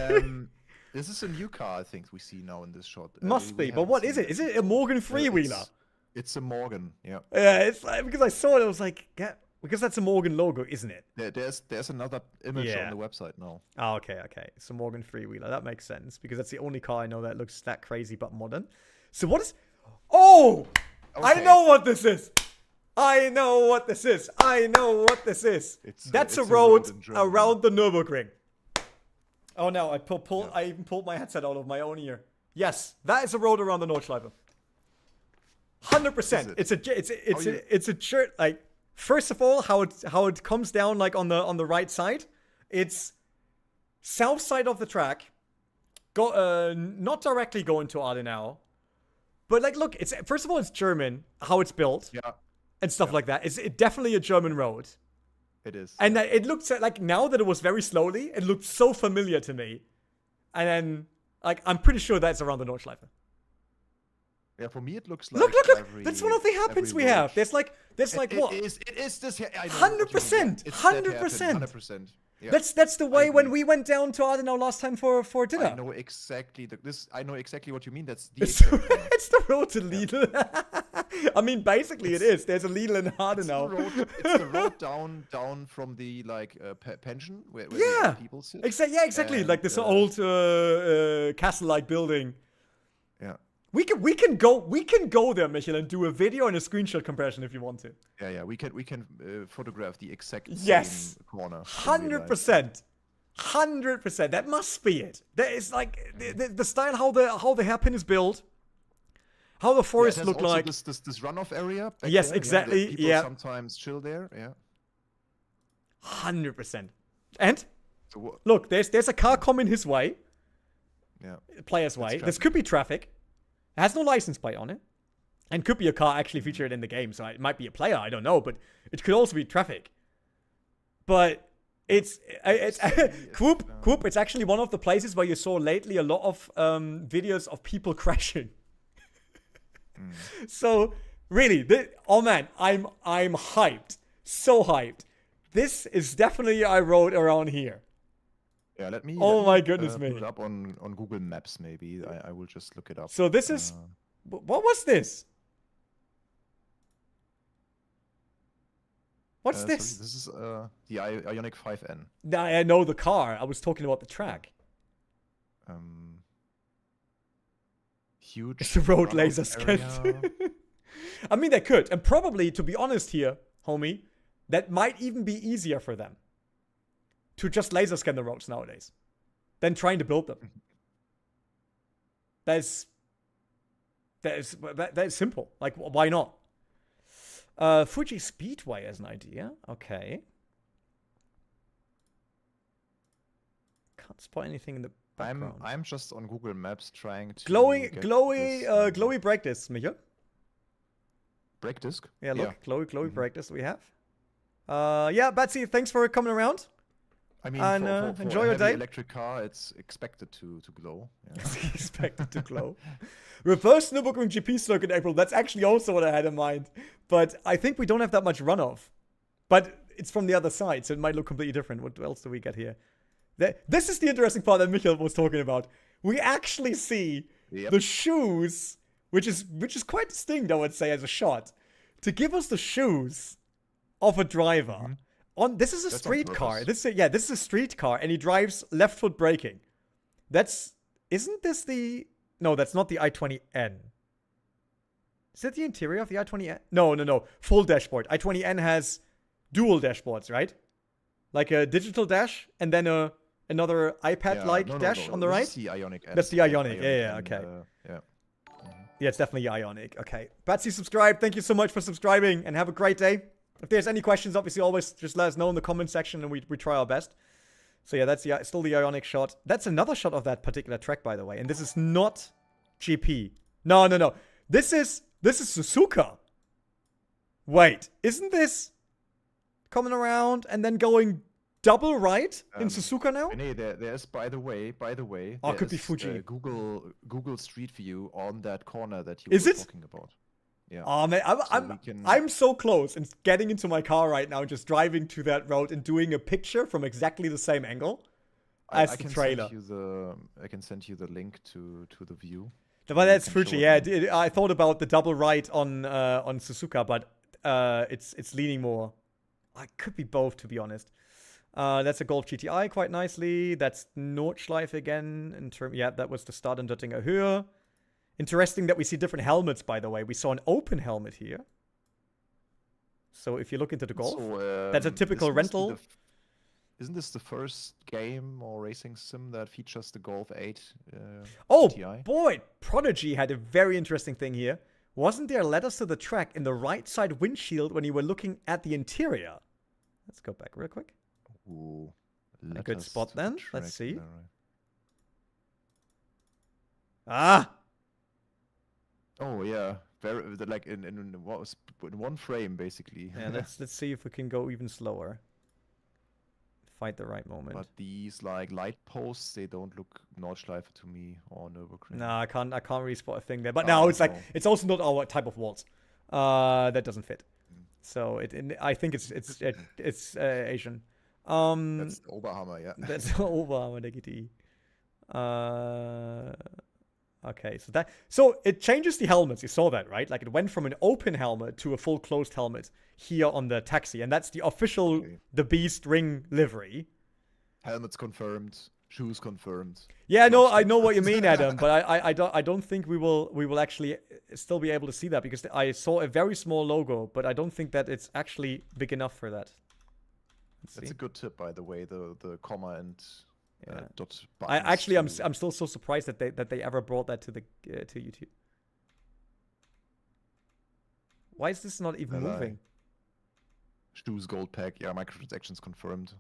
This is a new car, I think we see now in this shot. Must be, but what is it? Is it a Morgan freewheeler? It's a Morgan. Yeah. Yeah, it's like, because I saw it, I was like, yeah. Because that's a Morgan logo, isn't it? There's another image on the website now. Oh, okay. It's a Morgan freewheeler. That makes sense because that's the only car I know that looks that crazy but modern. So what is? Oh, okay. I know what this is. That's a road around the Nürburgring. Oh no! I even pulled my headset out of my own ear. Yes, that is a road around the Nordschleife. 100%. It's a shirt like. First of all, how it comes down like on the right side, it's south side of the track, not directly going to Adenau, but like look, it's first of all it's German how it's built, and stuff like that. It's definitely a German road. It is, and it looks like now that it was very slowly, it looked so familiar to me, and then like I'm pretty sure that's around the Nordschleife. Yeah, for me it looks like look. That's one of the happens we have. There's like what? It is this. 100%. 100%. Yeah. That's the way when we went down to Adenau last time for dinner. I know exactly what you mean. That's the it's the road to Lidl. I mean, basically it is. There's a Lidl in Adenau. It's the road down from the like pension where people sit. Exactly. And, like this old castle-like building. Yeah. We can go there, Michael, and do a video and a screenshot comparison if you want to. Yeah. We can photograph the exact same corner. 100%. 100%. That must be it. That is like the style how the hairpin is built, how the forest look like. This runoff area. Yes, there, exactly. People sometimes chill there. Yeah. 100%. And look, there's a car coming his way. Yeah. Player's way. This could be traffic. It has no license plate on it. And could be a car actually featured in the game. So it might be a player, I don't know. But it could also be traffic. But it's Quoop, it's actually one of the places where you saw lately a lot of videos of people crashing. So, really, oh man, I'm hyped. So hyped. This is definitely I rode around here. Yeah, let me. Oh my goodness me! Put it up on Google Maps, maybe. I will just look it up. So this is, what was this? What's this? Sorry, this is the Ioniq 5N. Nah, I know the car. I was talking about the track. Huge. It's a road laser scan. I mean, they could, and probably, to be honest here, homie, that might even be easier for them. To just laser scan the roads nowadays than trying to build them. That is simple. Like, why not? Fuji Speedway as an idea. Okay. Can't spot anything in the background. I'm just on Google Maps trying to glowy brake discs, Michael. Brake disc? Yeah, look, glowy brake discs we have. Yeah, Batsy, thanks for coming around. I mean, and for enjoy a your day. Electric car, it's expected to glow. Yeah. Expected to glow. Reverse Nürburgring GP circuit in April. That's actually also what I had in mind. But I think we don't have that much runoff. But it's from the other side, so it might look completely different. What else do we get here? This is the interesting part that Michael was talking about. We actually see the shoes, which is quite distinct, I would say, as a shot, to give us the shoes of a driver. This is a street car. This is a street car, and he drives left foot braking. Isn't this the? No, that's not the i20N. Is that the interior of the i20N? No. Full dashboard. i20N has dual dashboards, right? like a digital dash, and then another iPad-like dash on the right. That's the Ionic. That's the Ionic. Yeah, and, okay. Yeah. Yeah, it's definitely Ionic. Okay. Batsy subscribed. Thank you so much for subscribing, and have a great day. If there's any questions, obviously always just let us know in the comment section, and we try our best. So yeah, that's still the Ionic shot. That's another shot of that particular track, by the way. And this is not GP. No. This is Suzuka. Wait, isn't this coming around and then going double right in Suzuka now? There's by the way. Oh, it could be Fuji. Google Street View on that corner that you Is were it? talking about. Yeah. Oh man, I'm so close and getting into my car right now, just driving to that road and doing a picture from exactly the same angle as the trailer. I can send you the link to the view. But that's Fuji. Yeah, I thought about the double right on Suzuka, but it's leaning more. It could be both, to be honest. That's a Golf GTI quite nicely. That's Nordschleife again. Yeah, that was the start in Döttinger Höhe. Interesting that we see different helmets, by the way. We saw an open helmet here. So if you look into the Golf, that's a typical rental. Isn't this the first game or racing sim that features the Golf 8 Oh, GTI? boy. Prodigy had a very interesting thing here. Wasn't there letters to the track in the right side windshield when you were looking at the interior? Let's go back real quick. Ooh, a good spot then. Let's see. Right. Ah! Oh yeah, very like in one frame basically. Yeah, let's see if we can go even slower. Find the right moment. But these like light posts, they don't look Nordschleife to me or Nürburgring. No, I can't really spot a thing there. But now it's like it's also not our type of waltz. That doesn't fit. So I think it's Asian. That's Oberhammer, yeah. That's Oberhammer, der GTI. Okay, so it changes the helmets. You saw that, right? Like it went from an open helmet to a full closed helmet here on the taxi, and that's the official The Beast ring livery. Helmets confirmed, shoes confirmed. Yeah, no, I know what you mean, Adam, but I don't think we will actually still be able to see that because I saw a very small logo, but I don't think that it's actually big enough for that. That's a good tip, by the way. The comma and dot. I'm still so surprised that they ever brought that to YouTube. Why is this not even moving? Shoes gold pack, yeah, microtransactions confirmed.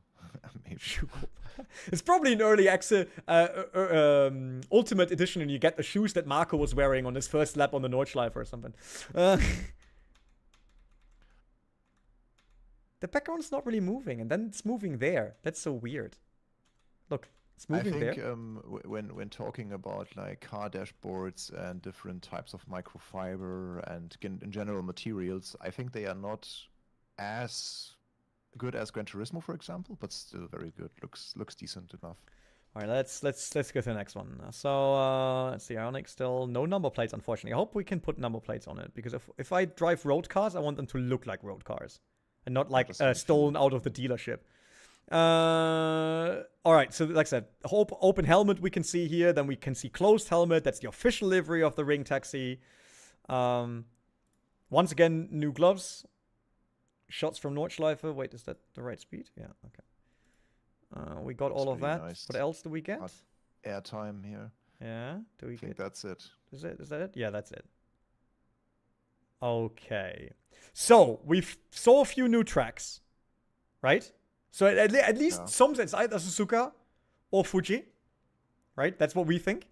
Maybe. It's probably an early access ultimate edition, and you get the shoes that Marco was wearing on his first lap on the Nordschleife or something. The background's not really moving, and then it's moving there. That's so weird. Look, it's moving there. I think when talking about like car dashboards and different types of microfiber and in general materials, I think they are not as good as Gran Turismo, for example, but still very good. Looks decent enough. All right, let's go to the next one. So let's see, Ioniq still no number plates, unfortunately. I hope we can put number plates on it because if I drive road cars, I want them to look like road cars and not like stolen out of the dealership. All right, so like I said, open helmet we can see here. Then we can see closed helmet. That's the official livery of the Ring Taxi. Once again, new gloves. Shots from Nordschleife. Wait, is that the right speed? Yeah, okay. We got all of that. Nice. What else do we get? Airtime here. Yeah, do we get? That's it. Is that it? Yeah, that's it. Okay. So, we saw a few new tracks, right? So, at least some sense, either Suzuka or Fuji, right? That's what we think.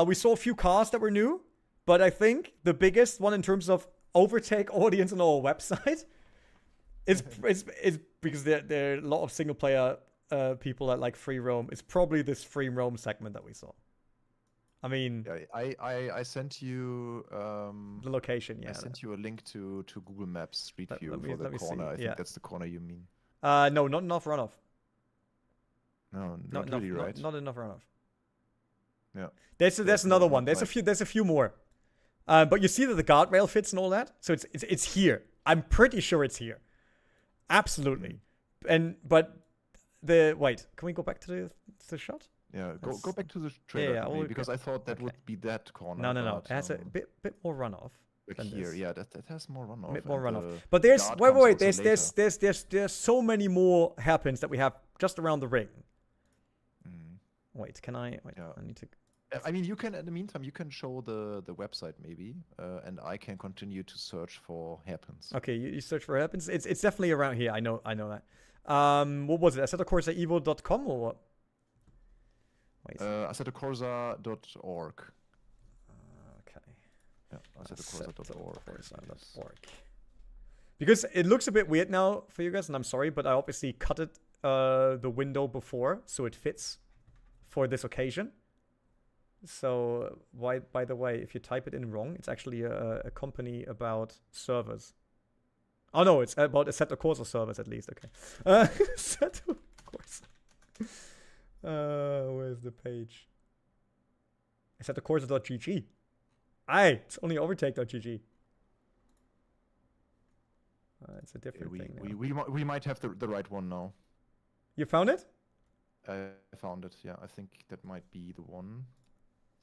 We saw a few cars that were new, but I think the biggest one in terms of overtake audience on our website is because there are a lot of single player people that like free roam. It's probably this free roam segment that we saw. I mean, I sent you the location. Yeah, I sent you a link to Google Maps Street View for the corner. I think that's the corner you mean. No, not enough runoff. No, not really, right? Not enough runoff. Yeah. There's another one. There's a few more. But you see that the guardrail fits and all that. So it's here. I'm pretty sure it's here. Absolutely. But wait, can we go back to the shot? Yeah, go back to the trailer because I thought that would be that corner. No. It has a bit more runoff. Look than here, this. yeah, that has more runoff. A bit more and runoff. the But there's guard wait, comes wait, also there's so many more hairpins that we have just around the ring. Mm. Wait, can I? Wait, Yeah. I need to. I mean, you can, in the meantime, you can show the website maybe, and I can continue to search for hairpins. Okay, you search for hairpins. It's definitely around here. I know that. What was it? Assetto Corsa EVO.com or what? Wait. AssettoCorsa.org. Okay. Yeah, AssettoCorsa.org. Corsa.org. Because it looks a bit weird now for you guys, and I'm sorry, but I obviously cut it the window before so it fits for this occasion. So, by the way, if you type it in wrong, it's actually a company about servers. Oh no, it's about Assetto Corsa servers at least. Okay. Assetto Corsa. Where's the page? Assetto Corsa.gg. Aye, it's only overtake.gg. It's a different thing. We might have the right one now. You found it? I found it. Yeah, I think that might be the one.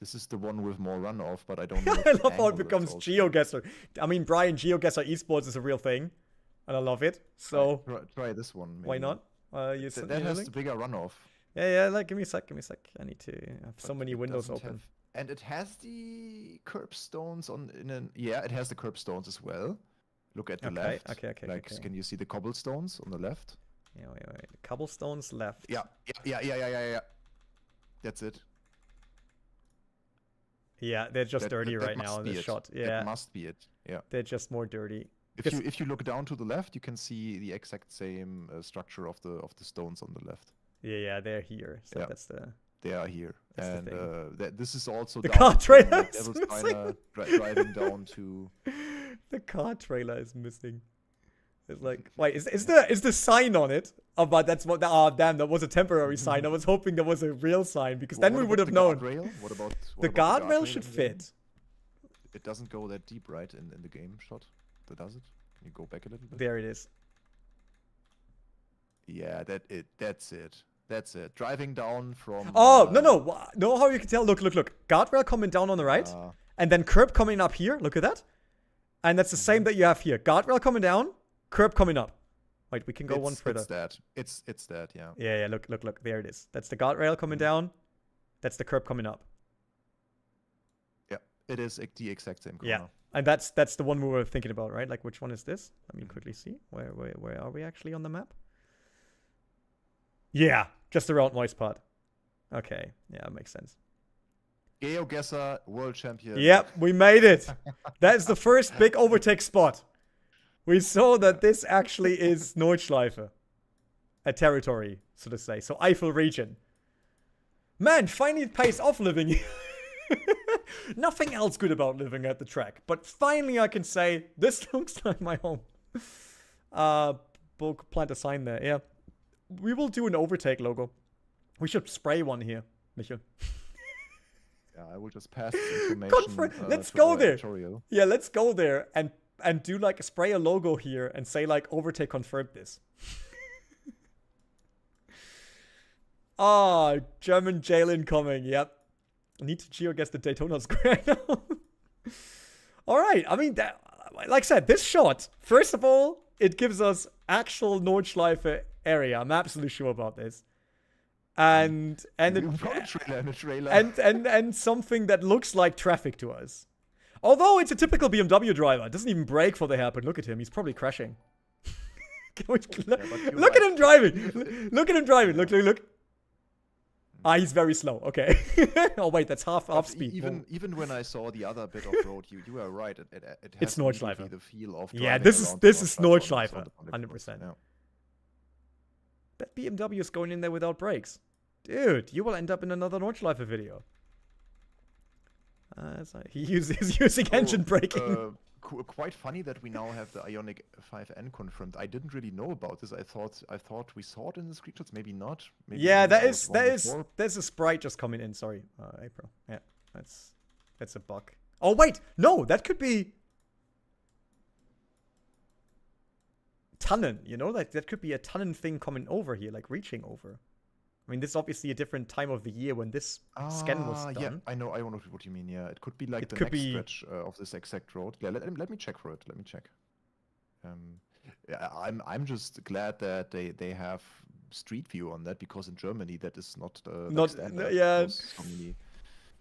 This is the one with more runoff, but I don't know. I love how it becomes GeoGuessr. I mean, Brian, GeoGuessr esports is a real thing, and I love it. So try this one. Maybe. Why not? That has the bigger runoff. Yeah. Like, give me a sec. I need to have so many windows open. And it has the curbstones it has the curbstones as well. Look at the left. Okay. Can you see the cobblestones on the left? Yeah, wait. The cobblestones left. Yeah. That's it. Yeah, they're just dirty right now in this shot. Yeah, that must be it. Yeah, they're just more dirty. If you look down to the left, you can see the exact same structure of the stones on the left. Yeah, they're here. So yeah. They are here, and this is also the car trailer is missing. Driving down to. The car trailer is missing. It's like, wait, is the sign on it? Oh, but that's what. Oh, damn, that was a temporary sign. I was hoping there was a real sign because then we would have known. What about the guardrail? Should fit. It doesn't go that deep, right, in the game shot. Does it? Can you go back a little bit? There it is. Yeah, that's it. Driving down from. Oh no! How you can tell? Look! Guardrail coming down on the right, and then curb coming up here. Look at that. And that's the same that you have here. Guardrail coming down, curb coming up. Wait, we can go one further. It's that. Yeah. Yeah. Look. There it is. That's the guardrail coming down. That's the curb coming up. Yeah, it is the exact same corner. Yeah, and that's the one we were thinking about, right? Like, which one is this? Let me quickly see. Where are we actually on the map? Yeah, just around moist part. Okay, yeah, that makes sense. GeoGuessr World Champion. Yep, we made it. That's the first big overtake spot. We saw that this actually is Nordschleife. A territory, so to say. So Eifel region. Man, finally it pays off living here. Nothing else good about living at the track. But finally I can say, this looks like my home. We'll plant a sign there, yeah. We will do an overtake logo. We should spray one here, Michael. Yeah, I will just pass this information. Let's go there. Editorial. Yeah, let's go there and do like spray a logo here and say like overtake confirmed this. German jail incoming. Yep. I need to geoguess the Daytona Square now. All right. I mean, like I said, this shot. First of all, it gives us actual Nordschleife area. I'm absolutely sure about this. And something that looks like traffic to us. Although it's a typical BMW driver. It doesn't even brake for the hairpin. Look at him. He's probably crashing. Look at him driving. Look at him driving. Look. He's very slow. Okay. Oh wait, that's half speed. Even when I saw the other bit of road, you were right. It has it's Nordschleife. The feel of this is Nordschleife. 100%. Yeah. That BMW is going in there without brakes. Dude, you will end up in another Nordschleife video. He's using engine braking. Quite funny that we now have the Ioniq 5N confirmed. I didn't really know about this. I thought we saw it in the screenshots. Maybe not. Yeah, there's a sprite just coming in. Sorry, April. Yeah, that's a bug. Oh wait, no, that could be Tannen. You know, like that could be a Tannen thing coming over here, like reaching over. I mean, this is obviously a different time of the year when this scan was done. Yeah, I know what you mean. Yeah, it could be like the could next be- stretch of this exact road. Yeah, let me check for it. Let me check. Yeah, I'm just glad that they have Street View on that, because in Germany that is not Not- standard. yeah. because so many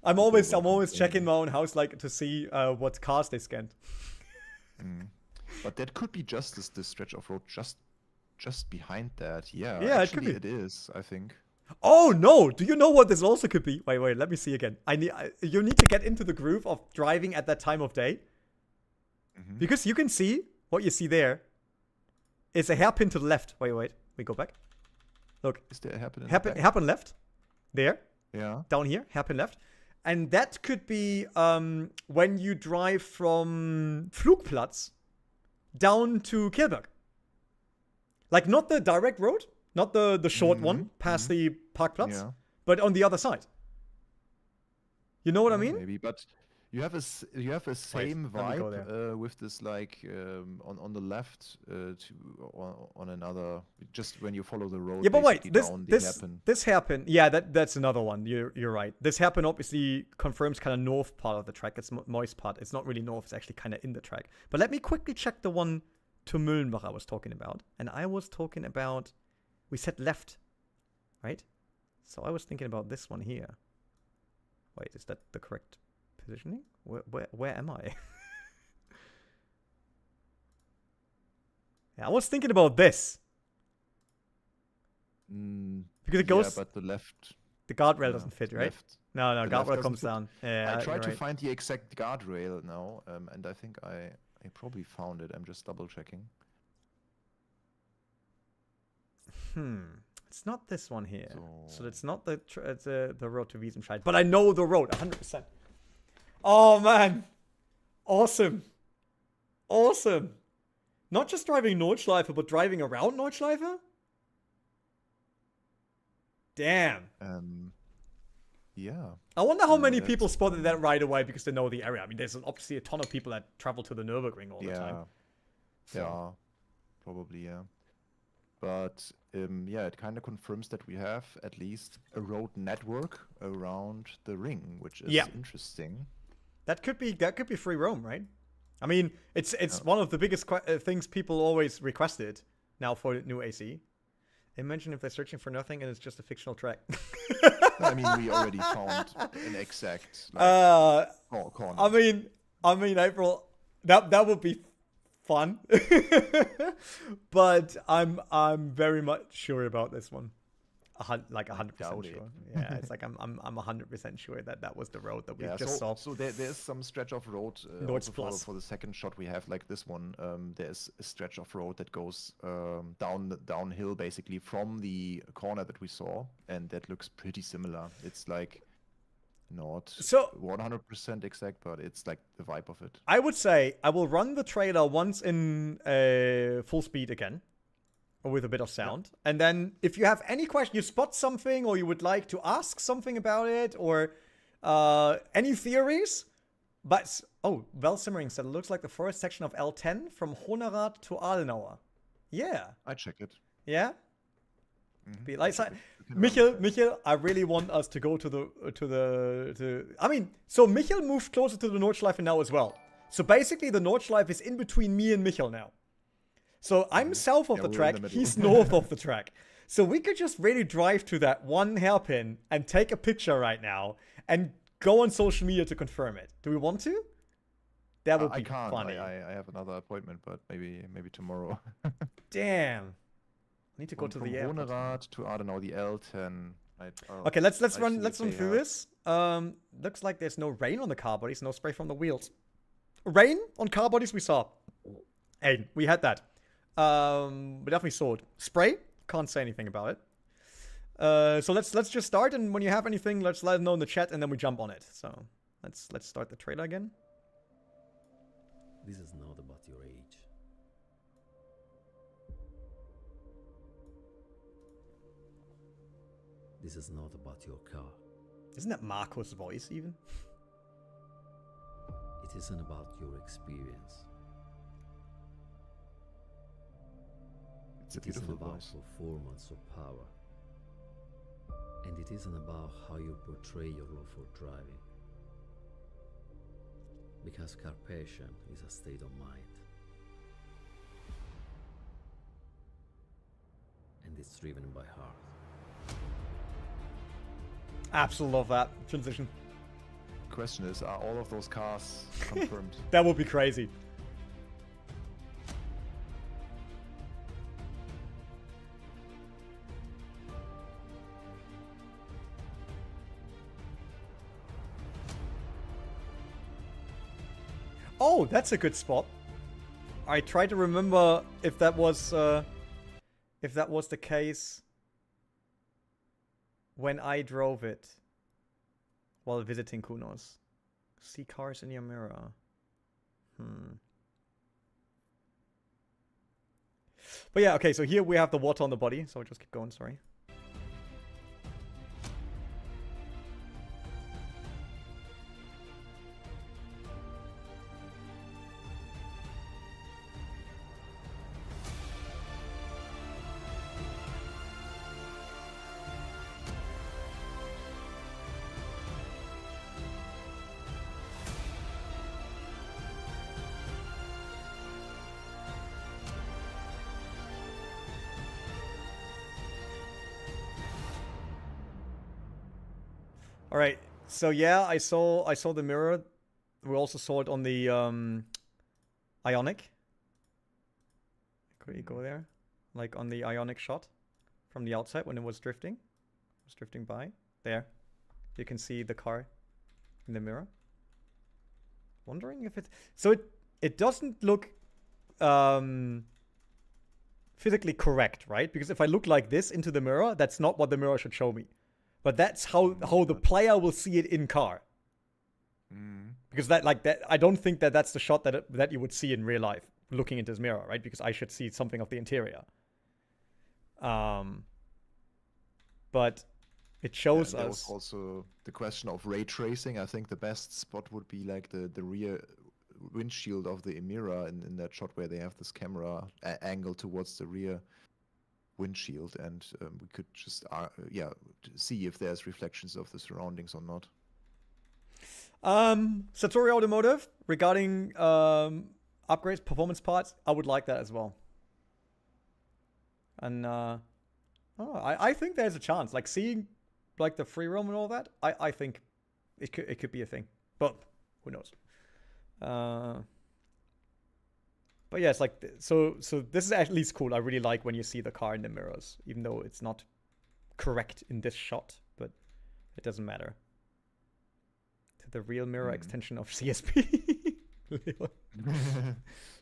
I'm people always were checking complaining. my own house like to see what cars they scanned. But that could be just this stretch of road just behind that. Yeah, Yeah, it could actually be. it is, I think. Oh no! Do you know what this also could be? Wait, let me see again. You need to get into the groove of driving at that time of day. Because you can see what you see there is a hairpin to the left. Wait, we go back. Look, Is there a happen? hairpin left. There, Yeah. down here, hairpin left. And that could be when you drive from Flugplatz down to Kilberg. Like not the direct road, not the short one past the Parkplatz, Yeah. but on the other side. You know what I mean? Maybe, but you have a same let me go vibe with this like on the left on another, just when you follow the road. Yeah, but wait, basically down the hairpin. this hairpin, yeah, that's another one. You're right. This hairpin obviously confirms kind of north part of the track. It's moist part. It's not really north. It's actually kind of in the track. But let me quickly check the one to Müllenbach I was talking about. And I was talking about, we said left, right? So I was thinking about this one here. Wait, is that the correct positioning? Where am I? Yeah, I was thinking about this. Because it goes, Yeah, but the left. the guardrail yeah, doesn't fit, the right? left. No, the left guardrail doesn't comes fit. down. Yeah, I tried to right. find the exact guardrail now, and I think I probably found it. I'm just double checking. It's not this one here. So So- it's not the road to Wiesenscheid. But I know the road 100%. Oh, man. Awesome. Awesome. Not just driving Nordschleife, but driving around Nordschleife? Damn. Yeah. I wonder how many that's- people spotted that right away because they know the area. I mean, there's obviously a ton of people that travel to the Nürburgring all the time. So- Yeah, probably, yeah. But yeah, it kind of confirms that we have at least a road network around the ring, which is Yeah. interesting. That could be free roam, right? I mean, it's one of the biggest things people always requested now for new AC. Imagine if they're searching for nothing and it's just a fictional track. I mean, we already found an exact corner. I mean, April, that would be fun. But I'm very much sure about this one. Like 100% Doubt sure. it. Yeah, it's like I'm 100% sure that was the road that we Yeah, just saw. so there's some stretch of road Nords also Plus. for the second shot we have, like this one. There's a stretch of road that goes downhill basically from the corner that we saw, and that looks pretty similar. It's like not So- 100% exact, but it's like the vibe of it. I would say I will run the trailer once in full speed again, or with a bit of sound. And then if you have any question, you spot something, or you would like to ask something about it, or any theories. But, Val Simmering said, it looks like the first section of L10 from Honorat to Adenauer. Yeah. I check it. Yeah? Mhm. Be like, You can run it. Michael, I really want us to go I mean, so Michael moved closer to the Nordschleife now as well. So basically the Nordschleife is in between me and Michael now. So I'm south of Yeah, the we're in track, the middle. he's north of the track. So we could just really drive to that one hairpin and take a picture right now and go on social media to confirm it. Do we want to? That would I be can't. funny. I have another appointment, but maybe tomorrow. Damn. I need to go to From the airport. Honorat to Adenauer, the L10. Okay, let's I run see let's that run they through have- this. Looks like there's no rain on the car bodies, no spray from the wheels. Rain on car bodies we saw. Hey, we had that. We definitely saw it. Spray? Can't say anything about it. So let's just start, and when you have anything, let's let us know in the chat, and then we jump on it. So let's start the trailer again. This is not about your age. This is not about your car. Isn't that Marco's voice even? It isn't about your experience. It's a It isn't beautiful about voice. performance or power. And it isn't about how you portray your love for driving, because car passion is a state of mind, and it's driven by heart. Absolutely love that transition. Question is, are all of those cars confirmed? That would be crazy. Oh, that's a good spot. I try to remember if that was the case when I drove it while visiting Kunos. See cars in your mirror. But yeah, okay, so here we have the water on the body, so I'll just keep going, sorry. All right. So yeah, I saw the mirror. We also saw it on the Ionic. Could you go there? Like on the Ionic shot from the outside when it was drifting. It was drifting by. There. You can see the car in the mirror. Wondering if it... So it doesn't look physically correct, right? Because if I look like this into the mirror, that's not what the mirror should show me. But that's how the player will see it in car. Because that I don't think that's the shot that you would see in real life looking into this mirror, right? Because I should see something of the interior. But it shows us. There was also the question of ray tracing. I think the best spot would be like the rear windshield of the mirror in that shot where they have this camera angle towards the rear windshield, and we could just see if there's reflections of the surroundings or not. Satori Automotive regarding upgrades, performance parts, I would like that as well. And I think there's a chance, like seeing like the free roam and all that. I think it could be a thing, but who knows? But yeah, it's like, so this is at least cool. I really like when you see the car in the mirrors, even though it's not correct in this shot, but it doesn't matter. To the real mirror extension of CSP.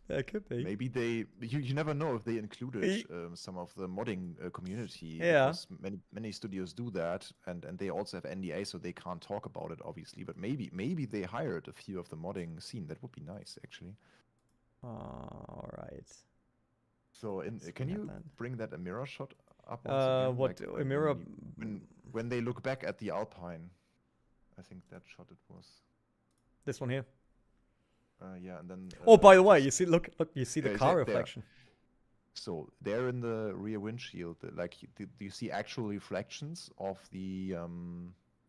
That could be. Maybe you never know if they included some of the modding community. Yeah. Because many studios do that, and they also have NDA, so they can't talk about it, obviously. But maybe they hired a few of the modding scene. That would be nice, actually. All right. So, can you bring that a mirror shot up? Once again? What like a mirror? When they look back at the Alpine, I think that shot it was. This one here. Yeah, and then. Oh, by the way, you see, look, you see the car reflection. So there in the rear windshield, like, do you see actual reflections of the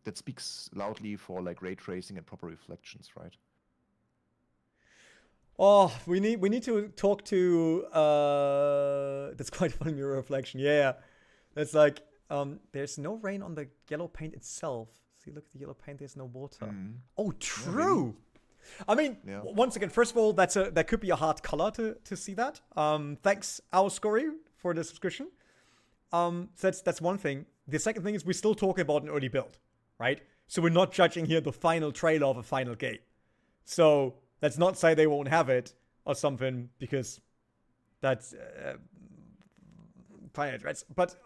that speaks loudly for like ray tracing and proper reflections, right? Oh, we need to talk to that's quite a funny mirror reflection. Yeah. That's like there's no rain on the yellow paint itself. See, look at the yellow paint, there's no water. Oh, true. Yeah, I mean, once again, first of all, that could be a hard color to see that. Thanks, Auscory, for the subscription. So that's one thing. The second thing is we're still talking about an early build, right? So we're not judging here the final trailer of a final game. So let's not say they won't have it or something, because that's fine address. But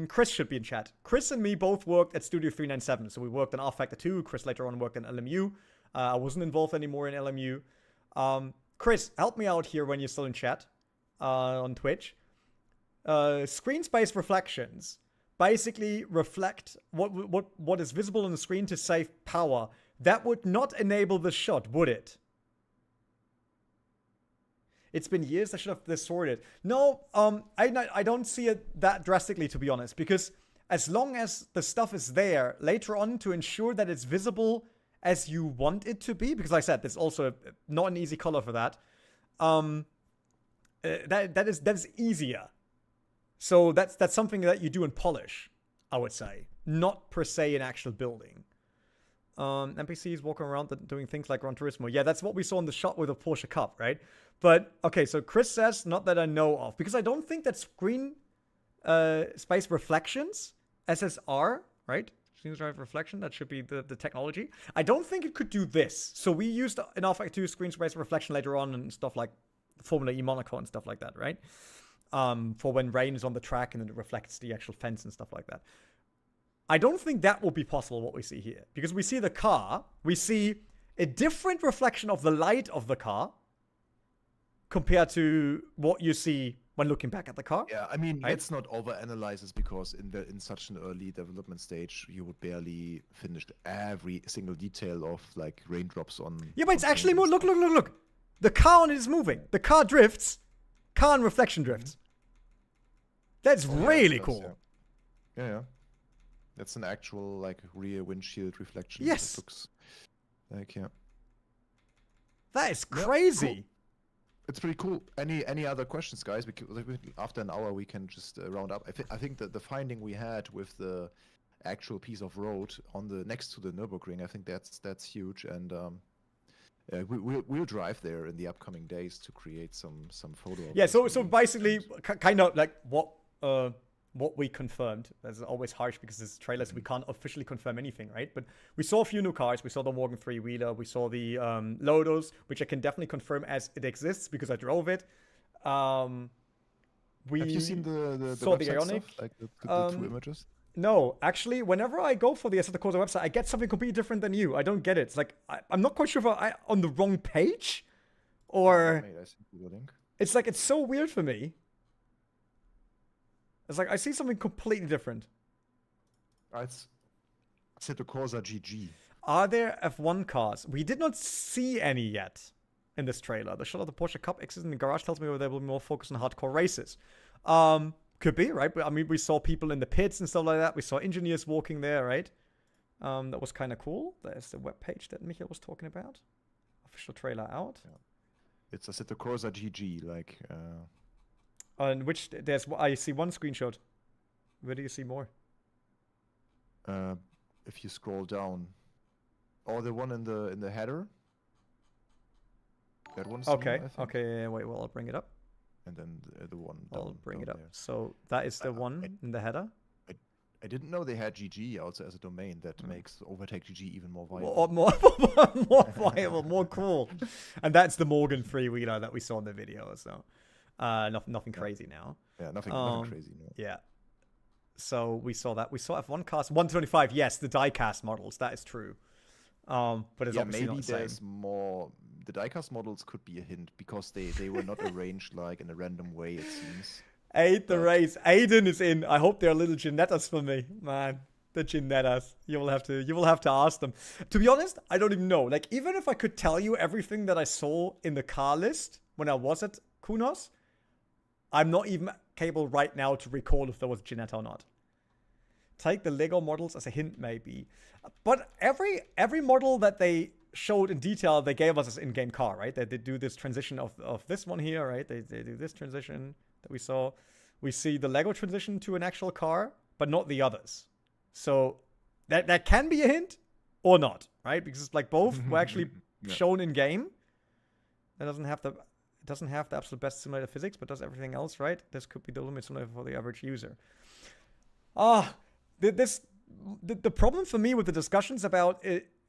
Chris should be in chat. Chris and me both worked at Studio 397. So we worked on R-Factor 2. Chris later on worked in LMU. I wasn't involved anymore in LMU. Chris, help me out here when you're still in chat on Twitch. Screen space reflections basically reflect what is visible on the screen to save power. That would not enable the shot, would it? It's been years. I should have this sorted. No, I don't see it that drastically, to be honest, because as long as the stuff is there later on to ensure that it's visible as you want it to be, because like I said, there's also not an easy color for that. That is easier. So that's something that you do in polish, I would say, not per se in actual building. NPCs walking around doing things like Gran Turismo. Yeah, that's what we saw in the shot with the Porsche Cup, right? But okay, so Chris says, not that I know of, because I don't think that screen space reflections, SSR, right? Screen drive reflection, that should be the technology. I don't think it could do this. So we used in R-Factor 2 screen space reflection later on and stuff like Formula E Monaco and stuff like that, right? For when rain is on the track and then it reflects the actual fence and stuff like that. I don't think that will be possible, what we see here. Because we see the car, we see a different reflection of the light of the car compared to what you see when looking back at the car. Yeah, I mean, right? let's not overanalyze this, because in such an early development stage, you would barely finish every single detail of like raindrops on. Yeah, but it's actually more. Look. The car on it is moving. The car drifts. Car and reflection drifts. That's really cool. Yeah. That's an actual like rear windshield reflection. Yes. It looks like, yeah. That is crazy. Cool. It's pretty cool. Any other questions, guys? Because after an hour we can just round up. I think that the finding we had with the actual piece of road on the next to the Nürburgring, I think that's huge, and we'll drive there in the upcoming days to create some photo. Yeah. So basically, kind of like what we confirmed. That's always harsh because it's trailers. We can't officially confirm anything, right? But we saw a few new cars. We saw the Morgan 3-wheeler. We saw the Lotus, which I can definitely confirm as it exists because I drove it. Have you seen the saw the Ioniq? Stuff? Like the 2 images? No, actually, whenever I go for the Assetto Corsa website, I get something completely different than you. I don't get it. It's like, I'm not quite sure if I'm on the wrong page or... I sent you the link. It's like, it's so weird for me. It's like, I see something completely different. It's Assetto Corsa GG. Are there F1 cars? We did not see any yet in this trailer. The shot of the Porsche Cup exit in the garage tells me they will be more focused on hardcore races. Could be, right? But I mean, we saw people in the pits and stuff like that. We saw engineers walking there, right? That was kind of cool. There's the webpage that Michael was talking about. Official trailer out. Yeah. It's Assetto Corsa GG, like... On which I see one screenshot. Where do you see more? If you scroll down, the one in the header. That one's okay. The one, Okay. Wait. Well, I'll bring it up. And then the one. I'll bring it up. There. So that is the one in the header. I didn't know they had GG also as a domain. That makes Overtake GG even more viable. More viable, more cool. And that's the Morgan 3-wheeler that we saw in the video. So. Nothing crazy now. Yeah, nothing crazy. No. Yeah. So we saw that. We saw F1 cars. 125, yes, the diecast models. That is true. But it's obviously maybe not the there's same. more... The diecast models could be a hint, because they were not arranged like in a random way, it seems. The race. Aiden is in. I hope they're little Ginettas for me. Man, the Ginettas. You will have to ask them. To be honest, I don't even know. Like, even if I could tell you everything that I saw in the car list when I was at Kunos, I'm not even capable right now to recall if there was Ginetta or not. Take the Lego models as a hint, maybe. But every model that they showed in detail, they gave us as in-game car, right? They do this transition of this one here, right? They do this transition that we saw. We see the Lego transition to an actual car, but not the others. So that can be a hint or not, right? Because like both were actually shown in-game. That doesn't have the absolute best simulator physics, but does everything else right. This could be the limit simulator for the average user. The problem for me with the discussions about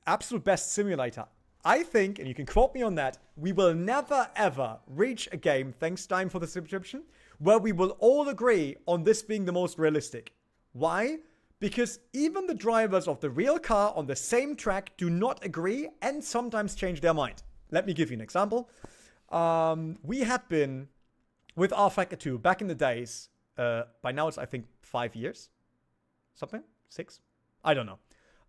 absolute best simulator, I think, and you can quote me on that, we will never ever reach a game, thanks Stein for the subscription, where we will all agree on this being the most realistic. Why? Because even the drivers of the real car on the same track do not agree and sometimes change their mind. Let me give you an example. We had been with R-Factor 2 back in the days. By now it's, I think, 5 years. Something? 6? I don't know.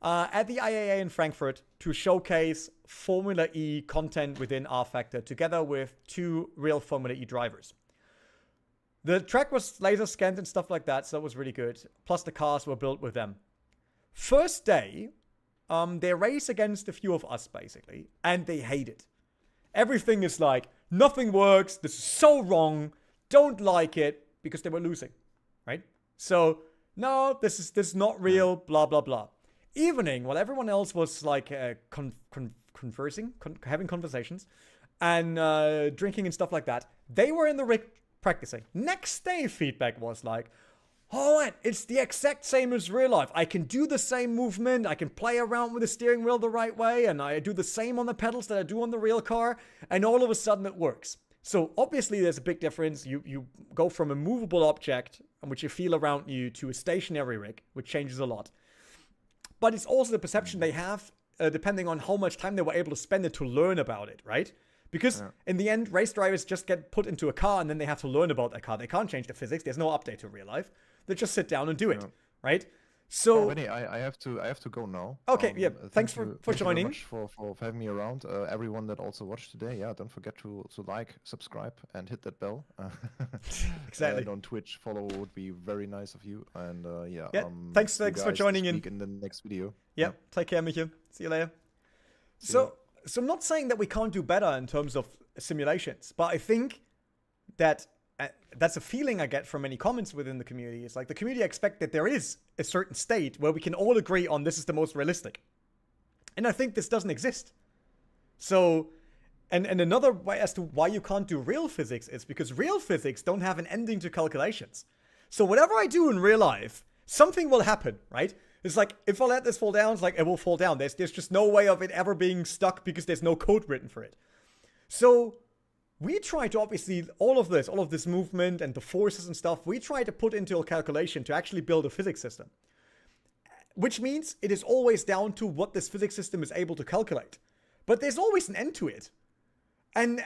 At the IAA in Frankfurt to showcase Formula E content within R-Factor together with 2 real Formula E drivers. The track was laser scanned and stuff like that, so that was really good. Plus the cars were built with them. First day, they race against a few of us, basically, and they hate it. Everything is like, nothing works, this is so wrong, don't like it, because they were losing, right? So, no, this is not real, blah, blah, blah. Evening, while everyone else was like having conversations, and drinking and stuff like that, they were in the rig practicing. Next day, feedback was like, oh, it's the exact same as real life. I can do the same movement. I can play around with the steering wheel the right way. And I do the same on the pedals that I do on the real car. And all of a sudden it works. So obviously there's a big difference. You go from a movable object, which you feel around you, to a stationary rig, which changes a lot. But it's also the perception they have, depending on how much time they were able to spend it to learn about it, right? Because in the end, race drivers just get put into a car and then they have to learn about that car. They can't change the physics. There's no update to real life. They just sit down and do it, right? So, Vinny, I have to go now. Okay, thanks for joining. Thank you very much for having me around. Everyone that also watched today, don't forget to like, subscribe, and hit that bell. Exactly. And on Twitch, follow would be very nice of you. And thanks for joining in the next video. Take care, Michael. See you later. So I'm not saying that we can't do better in terms of simulations, but I think that that's a feeling I get from many comments within the community. It's like the community expect that there is a certain state where we can all agree on this is the most realistic. And I think this doesn't exist. So, and another way as to why you can't do real physics is because real physics don't have an ending to calculations. So whatever I do in real life, something will happen, right? It's like, if I let this fall down, it's like, it will fall down. There's just no way of it ever being stuck because there's no code written for it. So we try to obviously, all of this movement and the forces and stuff, we try to put into a calculation to actually build a physics system. Which means it is always down to what this physics system is able to calculate. But there's always an end to it. And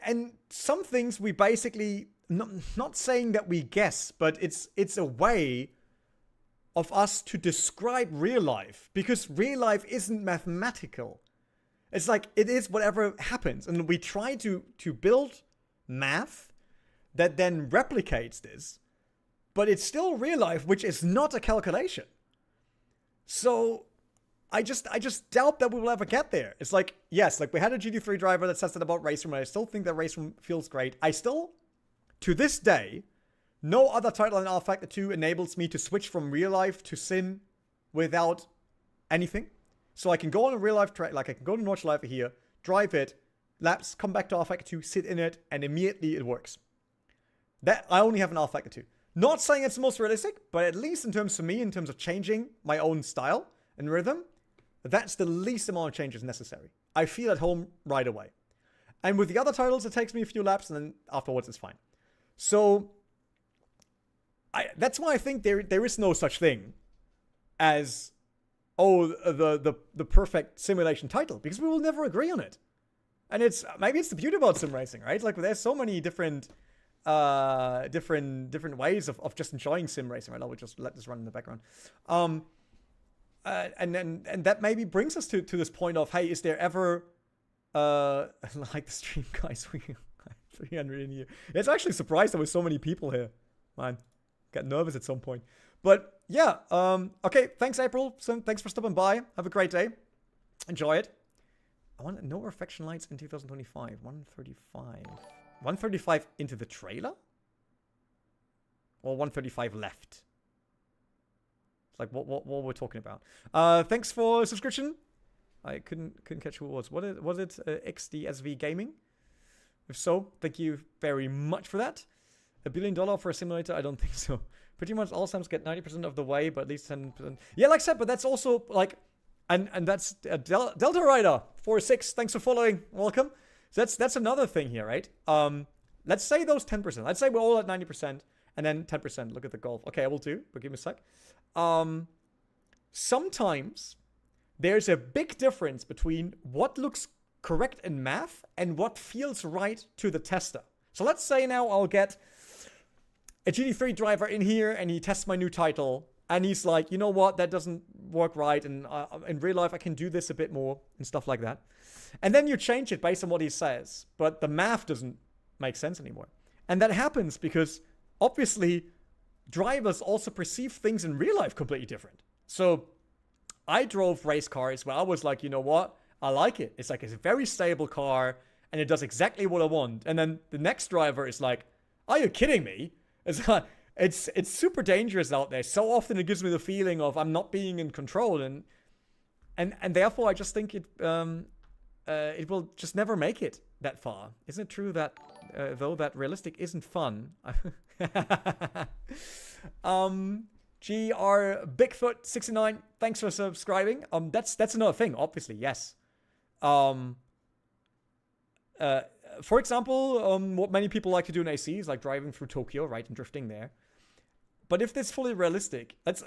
some things we basically, not saying that we guess, but it's a way of us to describe real life. Because real life isn't mathematical. It's like, it is whatever happens. And we try to build math that then replicates this, but it's still real life, which is not a calculation. So I just doubt that we will ever get there. It's like, yes, like we had a GT3 driver that says that about Race Room, and I still think that Race Room feels great. I still, to this day, no other title in R Factor 2 enables me to switch from real life to sim without anything. So I can go on a real life track, like I can go to Nordschleife here, drive it, laps, come back to R Factor 2, sit in it, and immediately it works. That I only have an R Factor 2. Not saying it's the most realistic, but at least in terms of changing my own style and rhythm, that's the least amount of changes necessary. I feel at home right away. And with the other titles, it takes me a few laps, and then afterwards it's fine. So that's why I think there is no such thing as the perfect simulation title, because we will never agree on it. And maybe it's the beauty about sim racing, right? Like there's so many different ways of just enjoying sim racing. Right? I'll just let this run in the background. And that maybe brings us to this point of, hey, is there ever like the stream guys? We 300 in here. It's actually surprised there were so many people here. Man, got nervous at some point. But yeah, okay. Thanks, April. So thanks for stopping by. Have a great day. Enjoy it. I want no reflection lights in 2025. 135. 135 into the trailer? Or 135 left? It's like what we're talking about. Thanks for subscription. I couldn't catch who it was. Was it XDSV Gaming? If so, thank you very much for that. $1 billion for a simulator? I don't think so. Pretty much all sims get 90% of the way, but at least 10%. Yeah, like I said, but that's also like, and that's Delta Rider 46. Thanks for following. Welcome. So that's another thing here, right? Let's say those 10%. Let's say we're all at 90%, and then 10%. Look at the golf. Okay, I will do. But give me a sec. Sometimes there's a big difference between what looks correct in math and what feels right to the tester. So let's say now I'll get a GT3 driver in here and he tests my new title and he's like, you know what, that doesn't work right, and in real life I can do this a bit more and stuff like that. And then you change it based on what he says, but the math doesn't make sense anymore. And that happens because obviously drivers also perceive things in real life completely different. So I drove race cars where I was like, you know what? I like it. It's like a very stable car and it does exactly what I want. And then the next driver is like, are you kidding me? It's super dangerous out there. So often it gives me the feeling of I'm not being in control, and therefore I just think it will just never make it that far. Isn't it true that though that realistic isn't fun? GR Bigfoot 69, thanks for subscribing. That's another thing, obviously, yes. For example, what many people like to do in AC is like driving through Tokyo, right, and drifting there. But if this is fully realistic, let's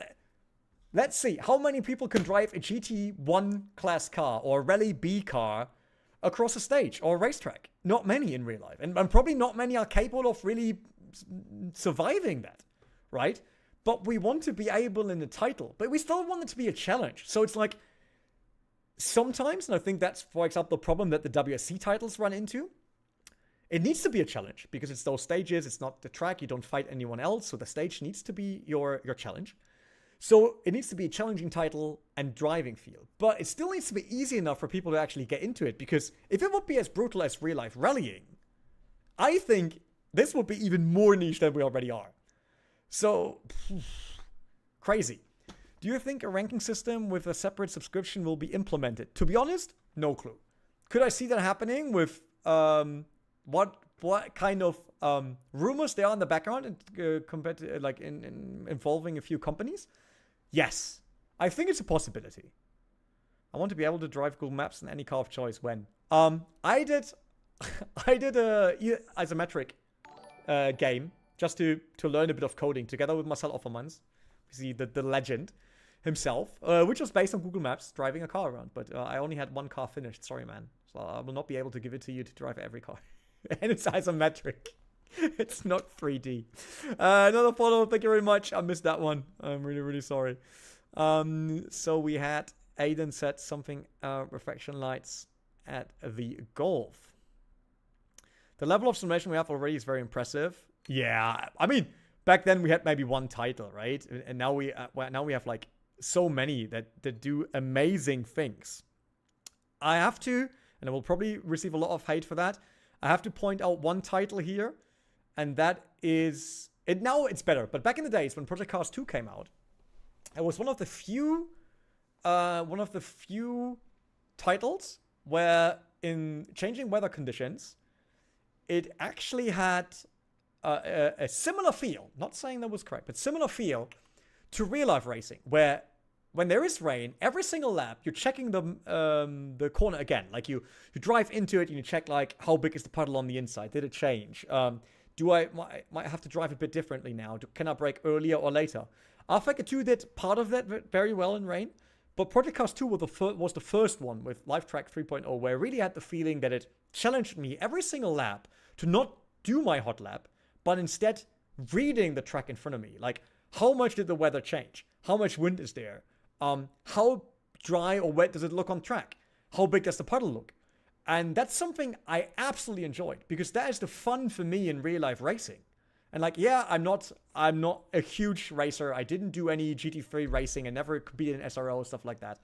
see how many people can drive a GT1 class car or a Rally B car across a stage or a racetrack. Not many in real life, and probably not many are capable of really surviving that, right? But we want to be able in the title, but we still want it to be a challenge. So it's like sometimes, and I think that's, for example, the problem that the WSC titles run into. It needs to be a challenge because it's those stages. It's not the track. You don't fight anyone else. So the stage needs to be your challenge. So it needs to be a challenging title and driving feel. But it still needs to be easy enough for people to actually get into it. Because if it would be as brutal as real life rallying, I think this would be even more niche than we already are. So, crazy. Do you think a ranking system with a separate subscription will be implemented? To be honest, no clue. Could I see that happening with what kind of rumors there are in the background and compared to like in involving a few companies? Yes, I think it's a possibility. I want to be able to drive Google Maps in any car of choice. When I did a isometric game just to learn a bit of coding together with Marcel Offermans, see the legend himself, which was based on Google Maps driving a car around. But I only had one car finished. Sorry, man. So I will not be able to give it to you to drive every car. And it's isometric. It's not 3D. Another follow. Thank you very much. I missed that one. I'm really, really sorry. So we had Aiden said something, reflection lights at the Golf. The level of simulation we have already is very impressive. Yeah, I mean, back then we had maybe one title, right? And now we have like so many that do amazing things. I have to, and I will probably receive a lot of hate for that, I have to point out one title here, and that is it. Now it's better, but back in the days when Project Cars 2 came out, it was one of the few titles where in changing weather conditions, it actually had a similar feel. Not saying that was correct, but similar feel to real life racing, where when there is rain, every single lap, you're checking the corner again. Like you drive into it and you check like how big is the puddle on the inside? Did it change? Do I might have to drive a bit differently now? Can I brake earlier or later? Alpha 2 did part of that very well in rain, but Project Cars 2 was the first one with Live Track 3.0 where I really had the feeling that it challenged me every single lap to not do my hot lap, but instead reading the track in front of me. Like, how much did the weather change? How much wind is there? How dry or wet does it look on track? How big does the puddle look? And that's something I absolutely enjoyed because that is the fun for me in real life racing. And like, yeah, I'm not a huge racer. I didn't do any GT3 racing. I never competed in SRO, stuff like that.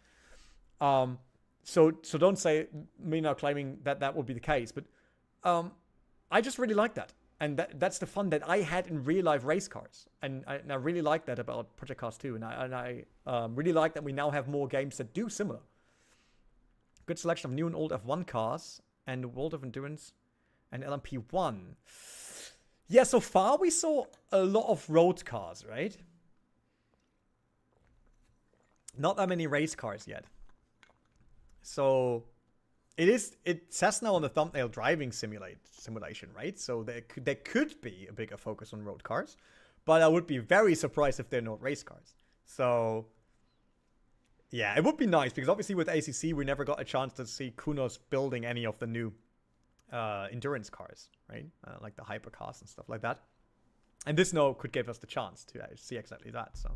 So don't say me now claiming that would be the case. But I just really like that. And that's the fun that I had in real life race cars. And I really like that about Project Cars 2. And I really like that we now have more games that do similar. Good selection of new and old F1 cars and World of Endurance and LMP1. Yeah, so far we saw a lot of road cars, right? Not that many race cars yet. So it says now on the thumbnail driving simulation, right? So there could be a bigger focus on road cars, but I would be very surprised if they're not race cars. So yeah, it would be nice because obviously with ACC we never got a chance to see Kunos building any of the new endurance cars, right? Like the hypercars and stuff like that. And this could give us the chance to see exactly that. So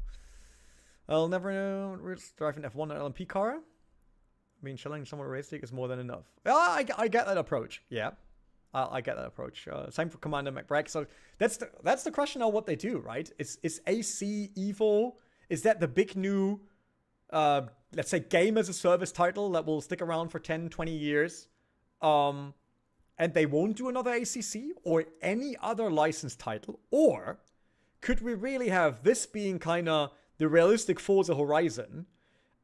I'll never know drive an F1 or LMP car. I mean, challenging someone at race league is more than enough. I get that approach. Yeah. I get that approach. Same for Commander McBride. So that's the question of what they do, right? Is AC EVO, is that the big new, let's say, game as a service title that will stick around for 10, 20 years? And they won't do another ACC or any other licensed title? Or could we really have this being kind of the realistic Forza Horizon,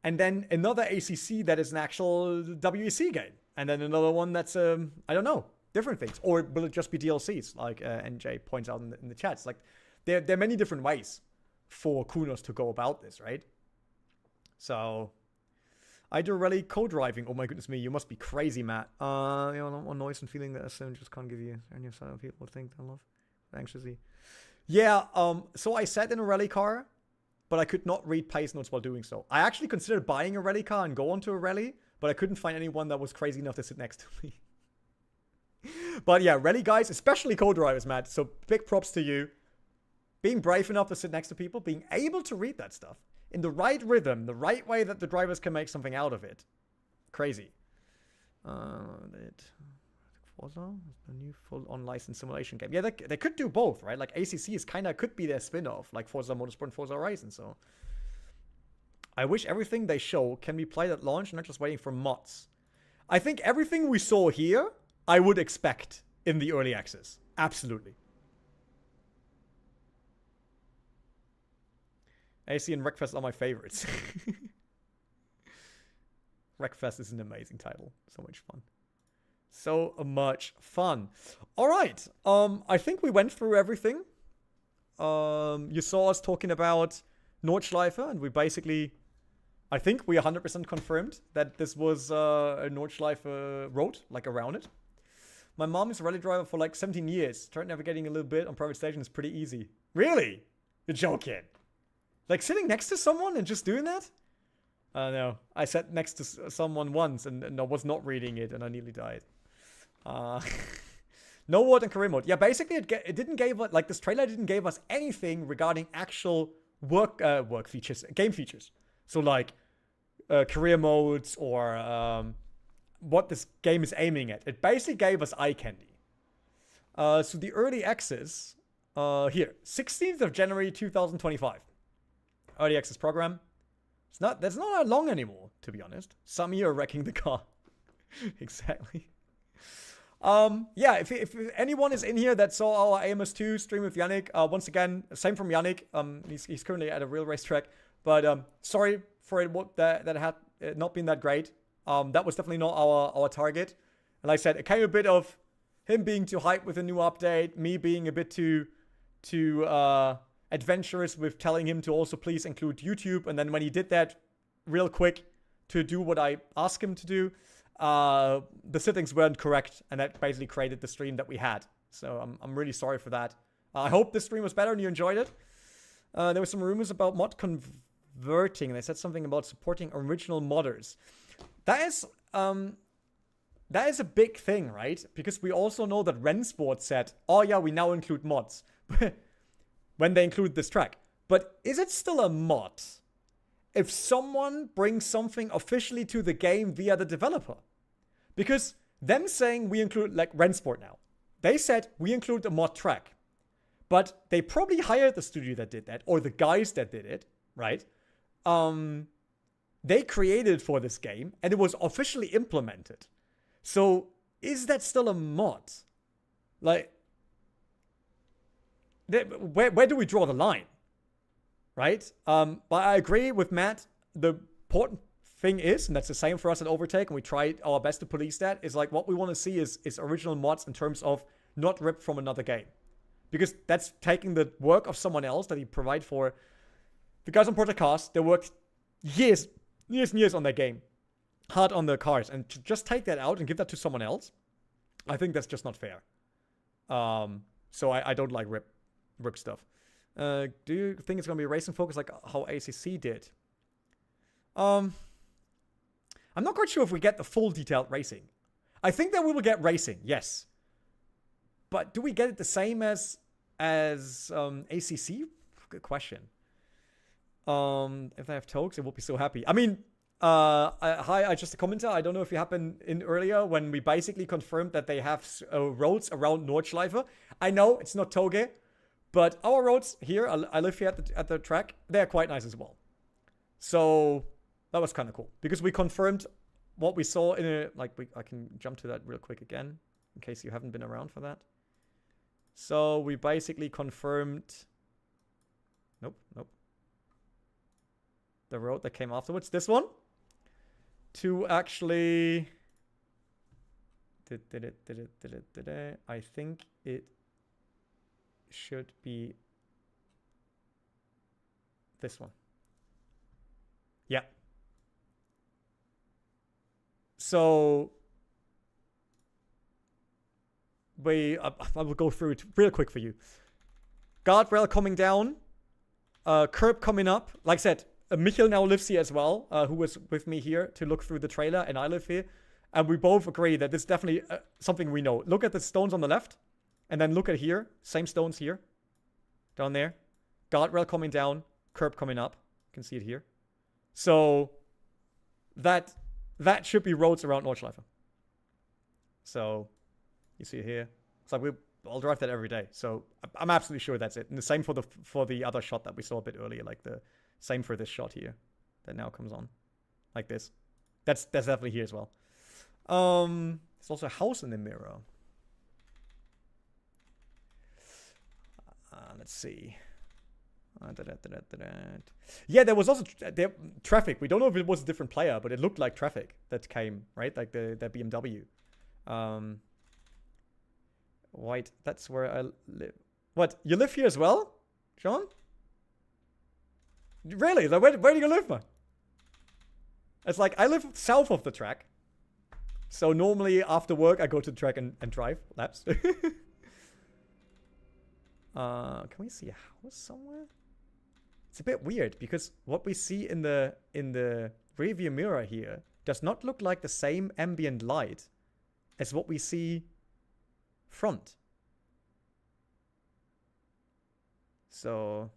and then another ACC that is an actual WEC game, and then another one that's, I don't know, different things? Or will it just be DLCs, like NJ points out in the chats? Like, there are many different ways for Kunos to go about this, right? So, I do rally co-driving. Oh my goodness me, you must be crazy, Matt. You know, not one noise and feeling that soon just can't give you any side of people think I love anxiously. Yeah, so I sat in a rally car, but I could not read pace notes while doing so. I actually considered buying a rally car and go onto a rally, but I couldn't find anyone that was crazy enough to sit next to me. But yeah, rally guys, especially co-drivers, Matt, so big props to you. Being brave enough to sit next to people, being able to read that stuff in the right rhythm, the right way that the drivers can make something out of it. Crazy. Forza, the new full-on licensed simulation game. Yeah, they could do both, right? Like, ACC is kind of could be their spin-off, like Forza Motorsport and Forza Horizon. So, I wish everything they show can be played at launch, not just waiting for mods. I think everything we saw here, I would expect in the early access. Absolutely. AC and Wreckfest are my favorites. Wreckfest is an amazing title. So much fun. So much fun. All right. I think we went through everything. You saw us talking about Nordschleife, and we basically, I think we 100% confirmed that this was a Nordschleife road, like around it. My mom is a rally driver for like 17 years. Start navigating a little bit on private station is pretty easy. Really? You're joking. Like sitting next to someone and just doing that? I don't know. I sat next to someone once and I was not reading it and I nearly died. No word in career mode. Yeah, basically it didn't give us, like, this trailer didn't give us anything regarding actual work features, game features. So like career modes or what this game is aiming at. It basically gave us eye candy. So the early access here, 16th of January 2025. Early access program. That's not that long anymore, to be honest. Some year wrecking the car. Exactly. Yeah, if anyone is in here that saw our AMS2 stream with Yannick, once again, same from Yannick. He's currently at a real racetrack, but sorry for it that had not been that great. That was definitely not our target. And like I said, it came a bit of him being too hyped with a new update, me being a bit too adventurous with telling him to also please include YouTube, and then when he did that real quick to do what I asked him to do, the settings weren't correct, and that basically created the stream that we had. So I'm really sorry for that. I hope this stream was better and you enjoyed it. There were some rumors about mod converting, and they said something about supporting original modders. That is a big thing, right? Because we also know that Rensport said, oh yeah, we now include mods when they include this track. But is it still a mod if someone brings something officially to the game via the developer? Because them saying we include, like Rensport now, they said we include a mod track. But they probably hired the studio that did that, or the guys that did it, right? They created for this game, and it was officially implemented. So, is that still a mod? Like, where do we draw the line? Right? But I agree with Matt. The important thing is, and that's the same for us at Overtake, and we tried our best to police that, is like what we want to see is original mods in terms of not ripped from another game. Because that's taking the work of someone else that you provide for. The guys on Project Cars, they worked years and years on their game. Hard on their cars. And to just take that out and give that to someone else, I think that's just not fair. So I don't like rip stuff. Do you think it's going to be racing focused like how ACC did? I'm not quite sure if we get the full detailed racing. I think that we will get racing, yes. But do we get it the same as ACC? Good question. If they have Tokes, I will be so happy. I mean, Hi, just a commenter. I don't know if you happened in earlier when we basically confirmed that they have roads around Nordschleife. I know it's not Toge, but our roads here, I live here at the track, they're quite nice as well. So that was kind of cool because we confirmed what we saw in a, like, I can jump to that real quick again in case you haven't been around for that. So we basically confirmed, nope. The road that came afterwards, this one. To actually, I think it should be this one. Yeah. So I will go through it real quick for you. Guardrail coming down, curb coming up. Like I said, Michael now lives here as well, who was with me here to look through the trailer, and I live here. And we both agree that this is definitely something we know. Look at the stones on the left, and then look at here. Same stones here, down there. Guardrail coming down, curb coming up. You can see it here. So that should be roads around Nordschleife. So you see it here. It's like I'll drive that every day. So I'm absolutely sure that's it. And the same for the other shot that we saw a bit earlier, like the same for this shot here that now comes on like this. That's definitely here as well. There's also a house in the mirror. Let's see. Yeah, there was also traffic. We don't know if it was a different player, but it looked like traffic that came, right? Like the BMW. White, that's where I live. What, you live here as well, Sean? Really? Like, where do you live, man? It's like, I live south of the track. So normally after work, I go to the track and drive laps. Can we see a house somewhere? It's a bit weird because what we see in the rearview mirror here does not look like the same ambient light as what we see front. So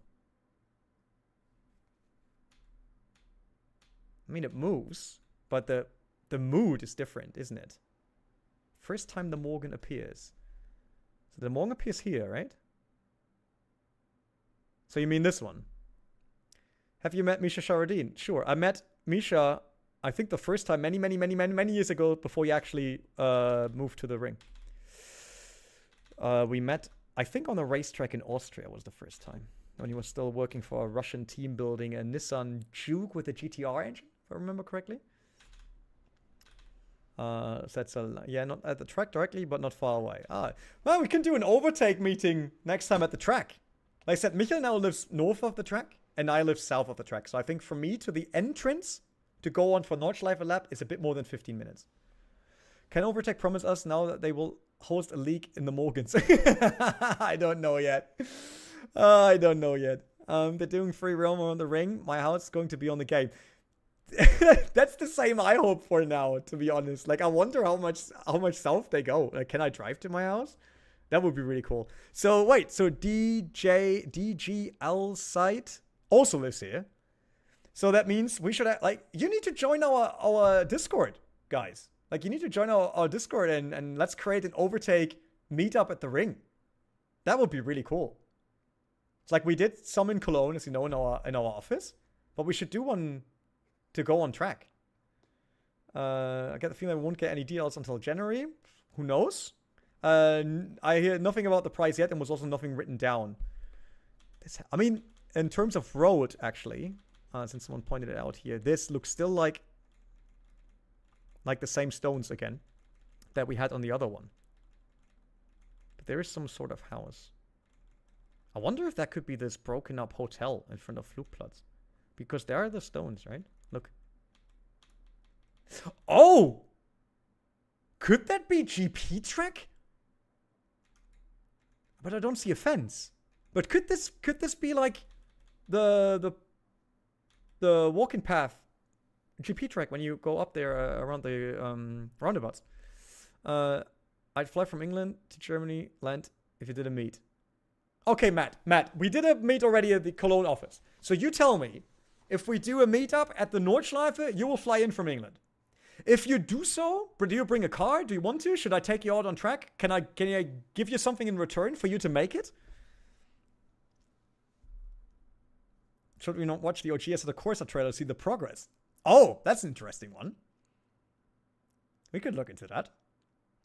I mean, it moves, but the mood is different, isn't it? First time the Morgan appears. So the Morgan appears here, right? So you mean this one? Have you met Misha Sharadin? Sure, I met Misha, I think the first time many years ago before he actually moved to the ring. We met, I think, on a racetrack in Austria was the first time. When he was still working for a Russian team building a Nissan Juke with a GTR engine, if I remember correctly. So that's yeah, not at the track directly, but not far away. Well, we can do an overtake meeting next time at the track. Like I said, Michael now lives north of the track, and I live south of the track. So I think for me to the entrance to go on for Nordschleife lap is a bit more than 15 minutes. Can Overtake promise us now that they will host a league in the Morgans? I don't know yet. I don't know yet. They're doing free roam on the ring. My house is going to be on the game. That's the same I hope for now, to be honest. Like, I wonder how much south they go. Like, can I drive to my house? That would be really cool. So wait, so DGL site also lives here. So that means we should you need to join our Discord, guys. Like, you need to join our Discord and let's create an Overtake meetup at the ring. That would be really cool. It's like we did some in Cologne, as you know, in our office, but we should do one to go on track. I get the feeling I won't get any deals until January. Who knows? I hear nothing about the price yet, and was also nothing written down. I mean, in terms of road, actually, since someone pointed it out here, this looks still like the same stones again that we had on the other one. But there is some sort of house. I wonder if that could be this broken up hotel in front of Flugplatz. Because there are the stones, right? Look. Oh! Could that be GP track? But I don't see a fence. But could this be like the walking path GP track when you go up there around the roundabouts? I'd fly from England to Germany, land if you did a meet. Okay, Matt, we did a meet already at the Cologne office. So you tell me, if we do a meetup at the Nordschleife, you will fly in from England. If you do so, do you bring a car? Do you want to? Should I take you out on track? Can I give you something in return for you to make it? Should we not watch the OG Assetto Corsa trailer to see the progress? Oh, that's an interesting one. We could look into that.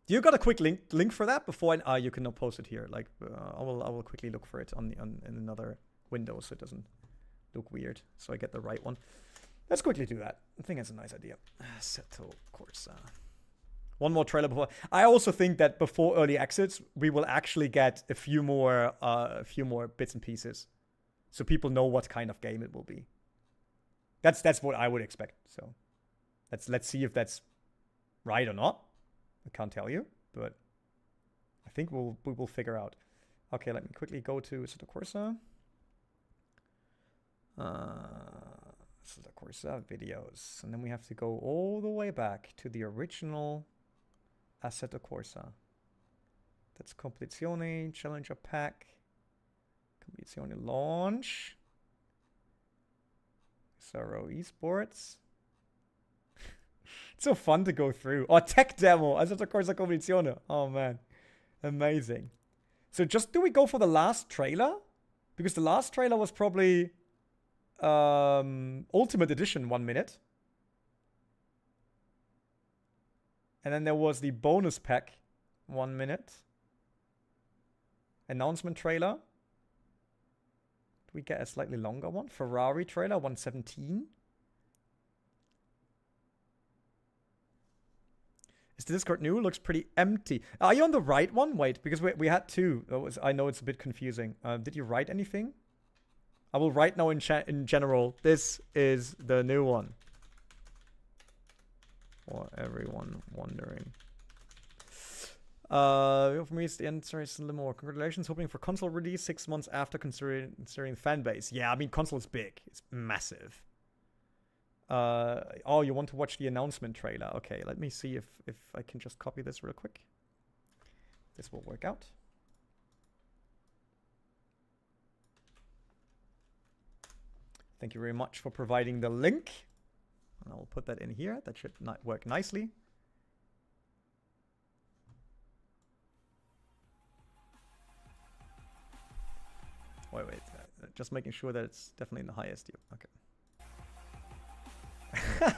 Do you got a quick link for that before you can not post it here? Like I will quickly look for it in another window so it doesn't look weird. So I get the right one. Let's quickly do that. I think that's a nice idea. Assetto Corsa. One more trailer before. I also think that before early exits, we will actually get a few more bits and pieces, so people know what kind of game it will be. That's what I would expect. So let's see if that's right or not. I can't tell you, but I think we will figure out. Okay, let me quickly go to Assetto Corsa. Assetto Corsa videos, and then we have to go all the way back to the original Assetto Corsa. That's Competizione, Challenger Pack, Competizione Launch, Saro Esports. It's so fun to go through. Oh, tech demo, Assetto Corsa Competizione. Oh man, amazing. So do we go for the last trailer? Because the last trailer was probably Ultimate Edition 1 minute. And then there was the bonus pack 1 minute. Announcement trailer. Do we get a slightly longer one? Ferrari trailer 117. Is the Discord new? Looks pretty empty. Are you on the right one? Wait, because we had two. I know it's a bit confusing. Did you write anything? I will write now in general. This is the new one. For everyone wondering. For me, it's the answer is a little more. Congratulations, hoping for console release 6 months after considering fan base. Yeah, I mean, console is big. It's massive. Oh, you want to watch the announcement trailer? Okay, let me see if I can just copy this real quick. This will work out. Thank you very much for providing the link. And I will put that in here. That should not work nicely. Wait. Just making sure that it's definitely in the highest view. Okay.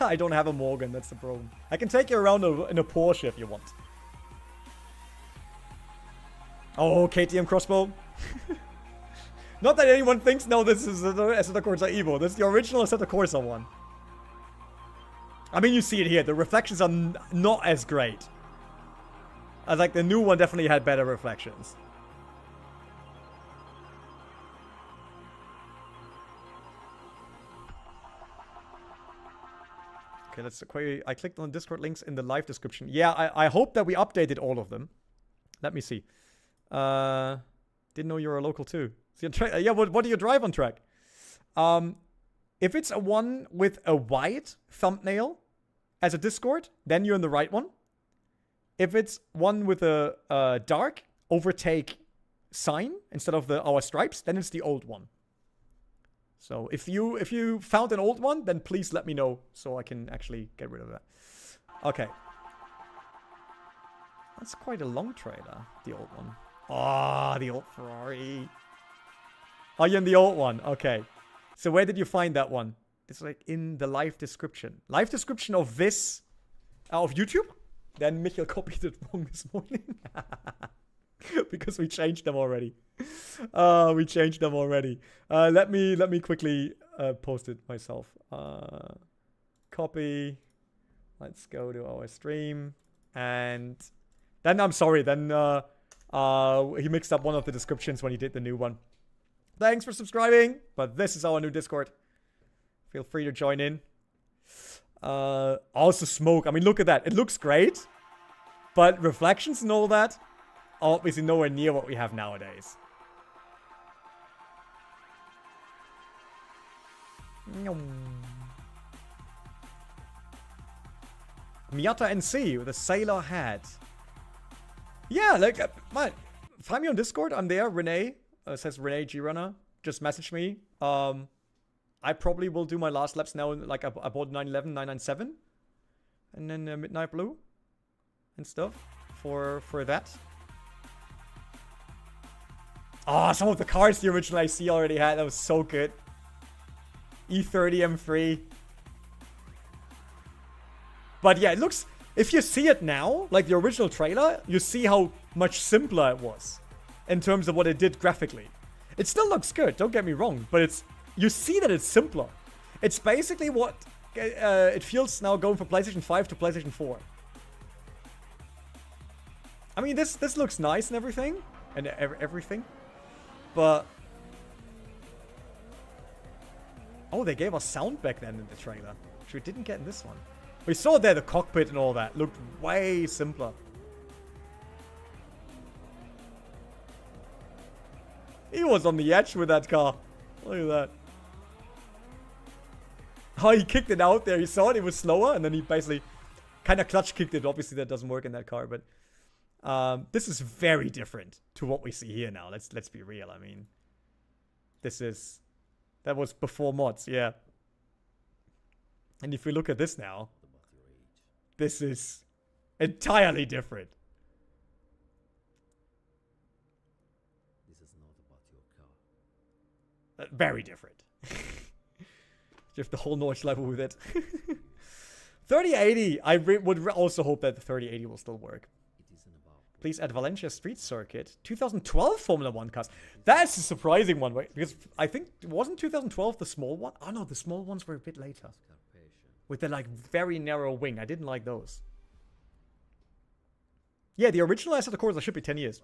I don't have a Morgan. That's the problem. I can take you around in a Porsche if you want. Oh, KTM crossbow. Not that anyone thinks, no, this is the Assetto Corsa EVO. This is the original Assetto Corsa one. I mean, you see it here. The reflections are not as great. As like the new one definitely had better reflections. Okay, let's quickly. I clicked on Discord links in the live description. Yeah, I hope that we updated all of them. Let me see. Didn't know you were a local too. Yeah, what do you drive on track? If it's a one with a white thumbnail as a Discord, then you're in the right one. If it's one with a dark overtake sign instead of our stripes, then it's the old one. So if you found an old one, then please let me know so I can actually get rid of that. Okay. That's quite a long trailer, the old one. Ah, the old Ferrari. Oh, you're in the old one. Okay. So where did you find that one? It's like in the live description. Live description of this, of YouTube? Then Michael copied it wrong this morning. Because we changed them already. We changed them already. Let me quickly post it myself. Copy. Let's go to our stream. And then I'm sorry. Then he mixed up one of the descriptions when he did the new one. Thanks for subscribing. But this is our new Discord. Feel free to join in. Also smoke. I mean, look at that. It looks great. But reflections and all that, obviously nowhere near what we have nowadays. Miata NC with a sailor hat. Yeah, like, man, find me on Discord. I'm there. Renee says Renee G Runner. Just message me. I'm I probably will do my last laps now. Like I bought 911, 997, and then Midnight Blue and stuff for that. Oh, some of the cars the original IC already had. That was so good. E30 M3. But yeah, it looks... If you see it now, like the original trailer, you see how much simpler it was in terms of what it did graphically. It still looks good, don't get me wrong, but it's... You see that it's simpler. It's basically what it feels now going from PlayStation 5 to PlayStation 4. I mean, this looks nice and everything. And everything. But... Oh, they gave us sound back then in the trailer, which we didn't get in this one. We saw there the cockpit and all that. Looked way simpler. He was on the edge with that car. Look at that. Oh, he kicked it out there. He saw it was slower, and then he basically kind of clutch kicked it. Obviously, that doesn't work in that car, but this is very different to what we see here now. Let's be real. I mean, that was before mods, yeah. And if we look at this now, this is entirely different. This is not about your car. Very different. You have the whole Nordschleife with it. 3080. I would also hope that the 3080 will still work. It isn't about. Please add Valencia Street Circuit. 2012 Formula 1 cars. That's a surprising one, right? Because I think, wasn't 2012 the small one? Oh no, the small ones were a bit later. With the like very narrow wing. I didn't like those. Yeah, the original Assetto Corsa should be 10 years.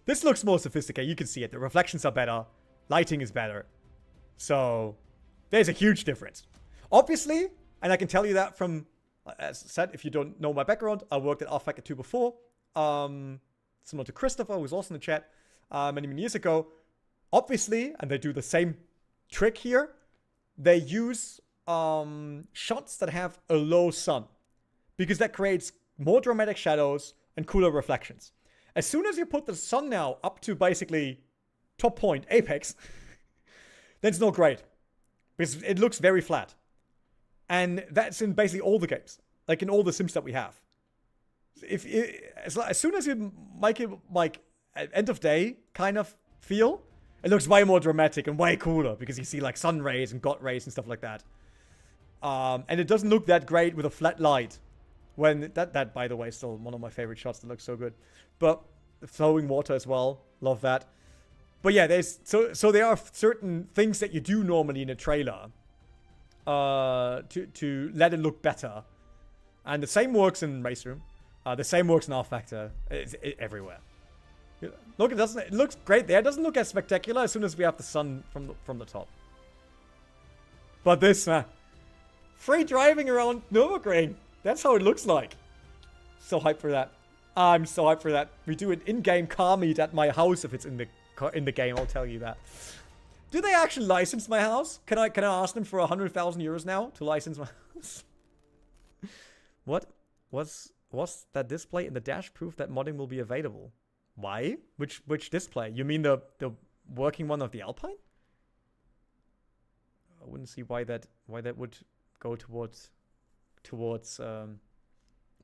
This looks more sophisticated. You can see it. The reflections are better. Lighting is better. So, there's a huge difference. Obviously, and I can tell you that from, as I said, if you don't know my background, I worked at R-Factor 2 before. Similar to Christopher, who was also in the chat many years ago. Obviously, and they do the same trick here, they use shots that have a low sun, because that creates more dramatic shadows and cooler reflections. As soon as you put the sun now up to basically top point, apex, then it's not great, because it looks very flat. And that's in basically all the games, like in all the sims that we have. As soon as you make it like end of day kind of feel, it looks way more dramatic and way cooler, because you see like sun rays and god rays and stuff like that. And it doesn't look that great with a flat light. When that by the way is still one of my favorite shots that looks so good. But the flowing water as well, love that. But yeah, there's so there are certain things that you do normally in a trailer to let it look better. And the same works in Race Room. The same works in R-Factor. It's everywhere. Look, it looks great there. It doesn't look as spectacular as soon as we have the sun from the top. But this, free driving around Nürburgring. That's how it looks like. So hyped for that. I'm so hyped for that. We do an in-game car meet at my house if it's in the game. I'll tell you that. Do they actually license my house? Can I ask them for 100,000 euros now to license my house? What was that display in the dash proof that modding will be available? Why? Which display? You mean the working one of the Alpine? I wouldn't see why that would go towards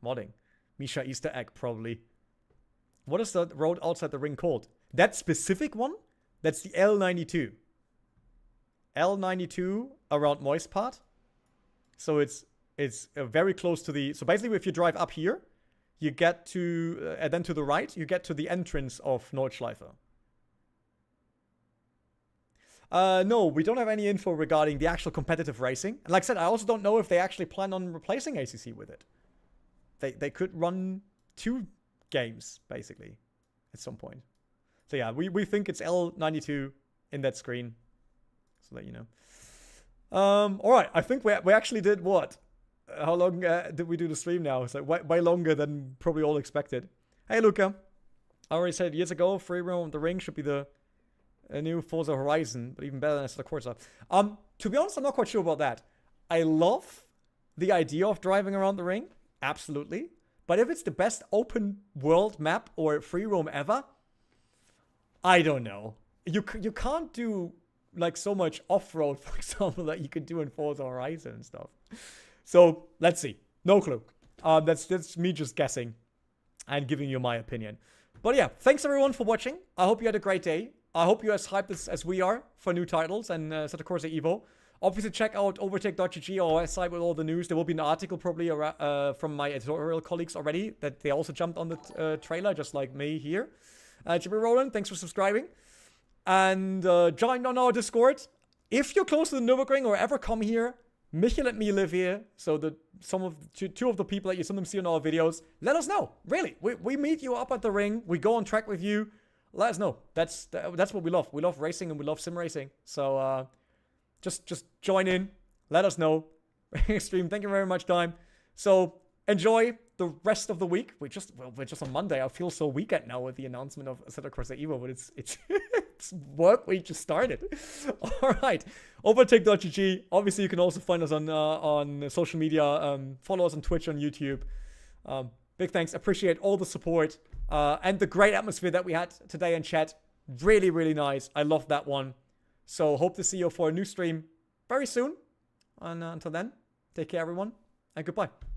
modding. Misha Easter egg probably. What is the road outside the ring called? That specific one? That's the L92. L92 around Moist part. So it's very close to the. So basically, if you drive up here, you get to, and then to the right, you get to the entrance of Nordschleife. No, we don't have any info regarding the actual competitive racing. And like I said, I also don't know if they actually plan on replacing ACC with it. They could run 2 games, basically, at some point. So yeah, we think it's L92 in that screen. So that you know. Alright, I think we actually did what? How long did we do the stream now? It's like way longer than probably all expected. Hey, Luca. I already said years ago, Free Roam the Ring should be a new Forza Horizon, but even better than Assetto Corsa. To be honest, I'm not quite sure about that. I love the idea of driving around the ring. Absolutely. But if it's the best open world map or free roam ever, I don't know. you can't do like so much off-road, for example, that you could do in Forza Horizon and stuff. So let's see. No clue. That's me just guessing and giving you my opinion. But yeah, thanks everyone for watching. I hope you had a great day. I hope you're as hyped as we are for new titles and Assetto Corsa EVO. Obviously, check out overtake.gg, our website with all the news. There will be an article probably from my editorial colleagues already that they also jumped on the trailer, just like me here. Jimmy Roland, thanks for subscribing. And join on our Discord. If you're close to the Nürburgring or ever come here, Michael and me live here. So two of the people that you sometimes see in our videos, let us know. Really, we meet you up at the ring. We go on track with you. Let us know. That's what we love. We love racing and we love sim racing. So just join in. Let us know. Extreme. Thank you very much, time. So enjoy the rest of the week. We're just on Monday. I feel so weekend now with the announcement of Assetto Corsa EVO, but it's it's work week just started. All right, overtake.gg. Obviously, you can also find us on social media. Follow us on Twitch, on YouTube. Big thanks. Appreciate all the support and the great atmosphere that we had today in chat. Really, really nice. I love that one. So hope to see you for a new stream very soon. And until then, take care, everyone, and goodbye.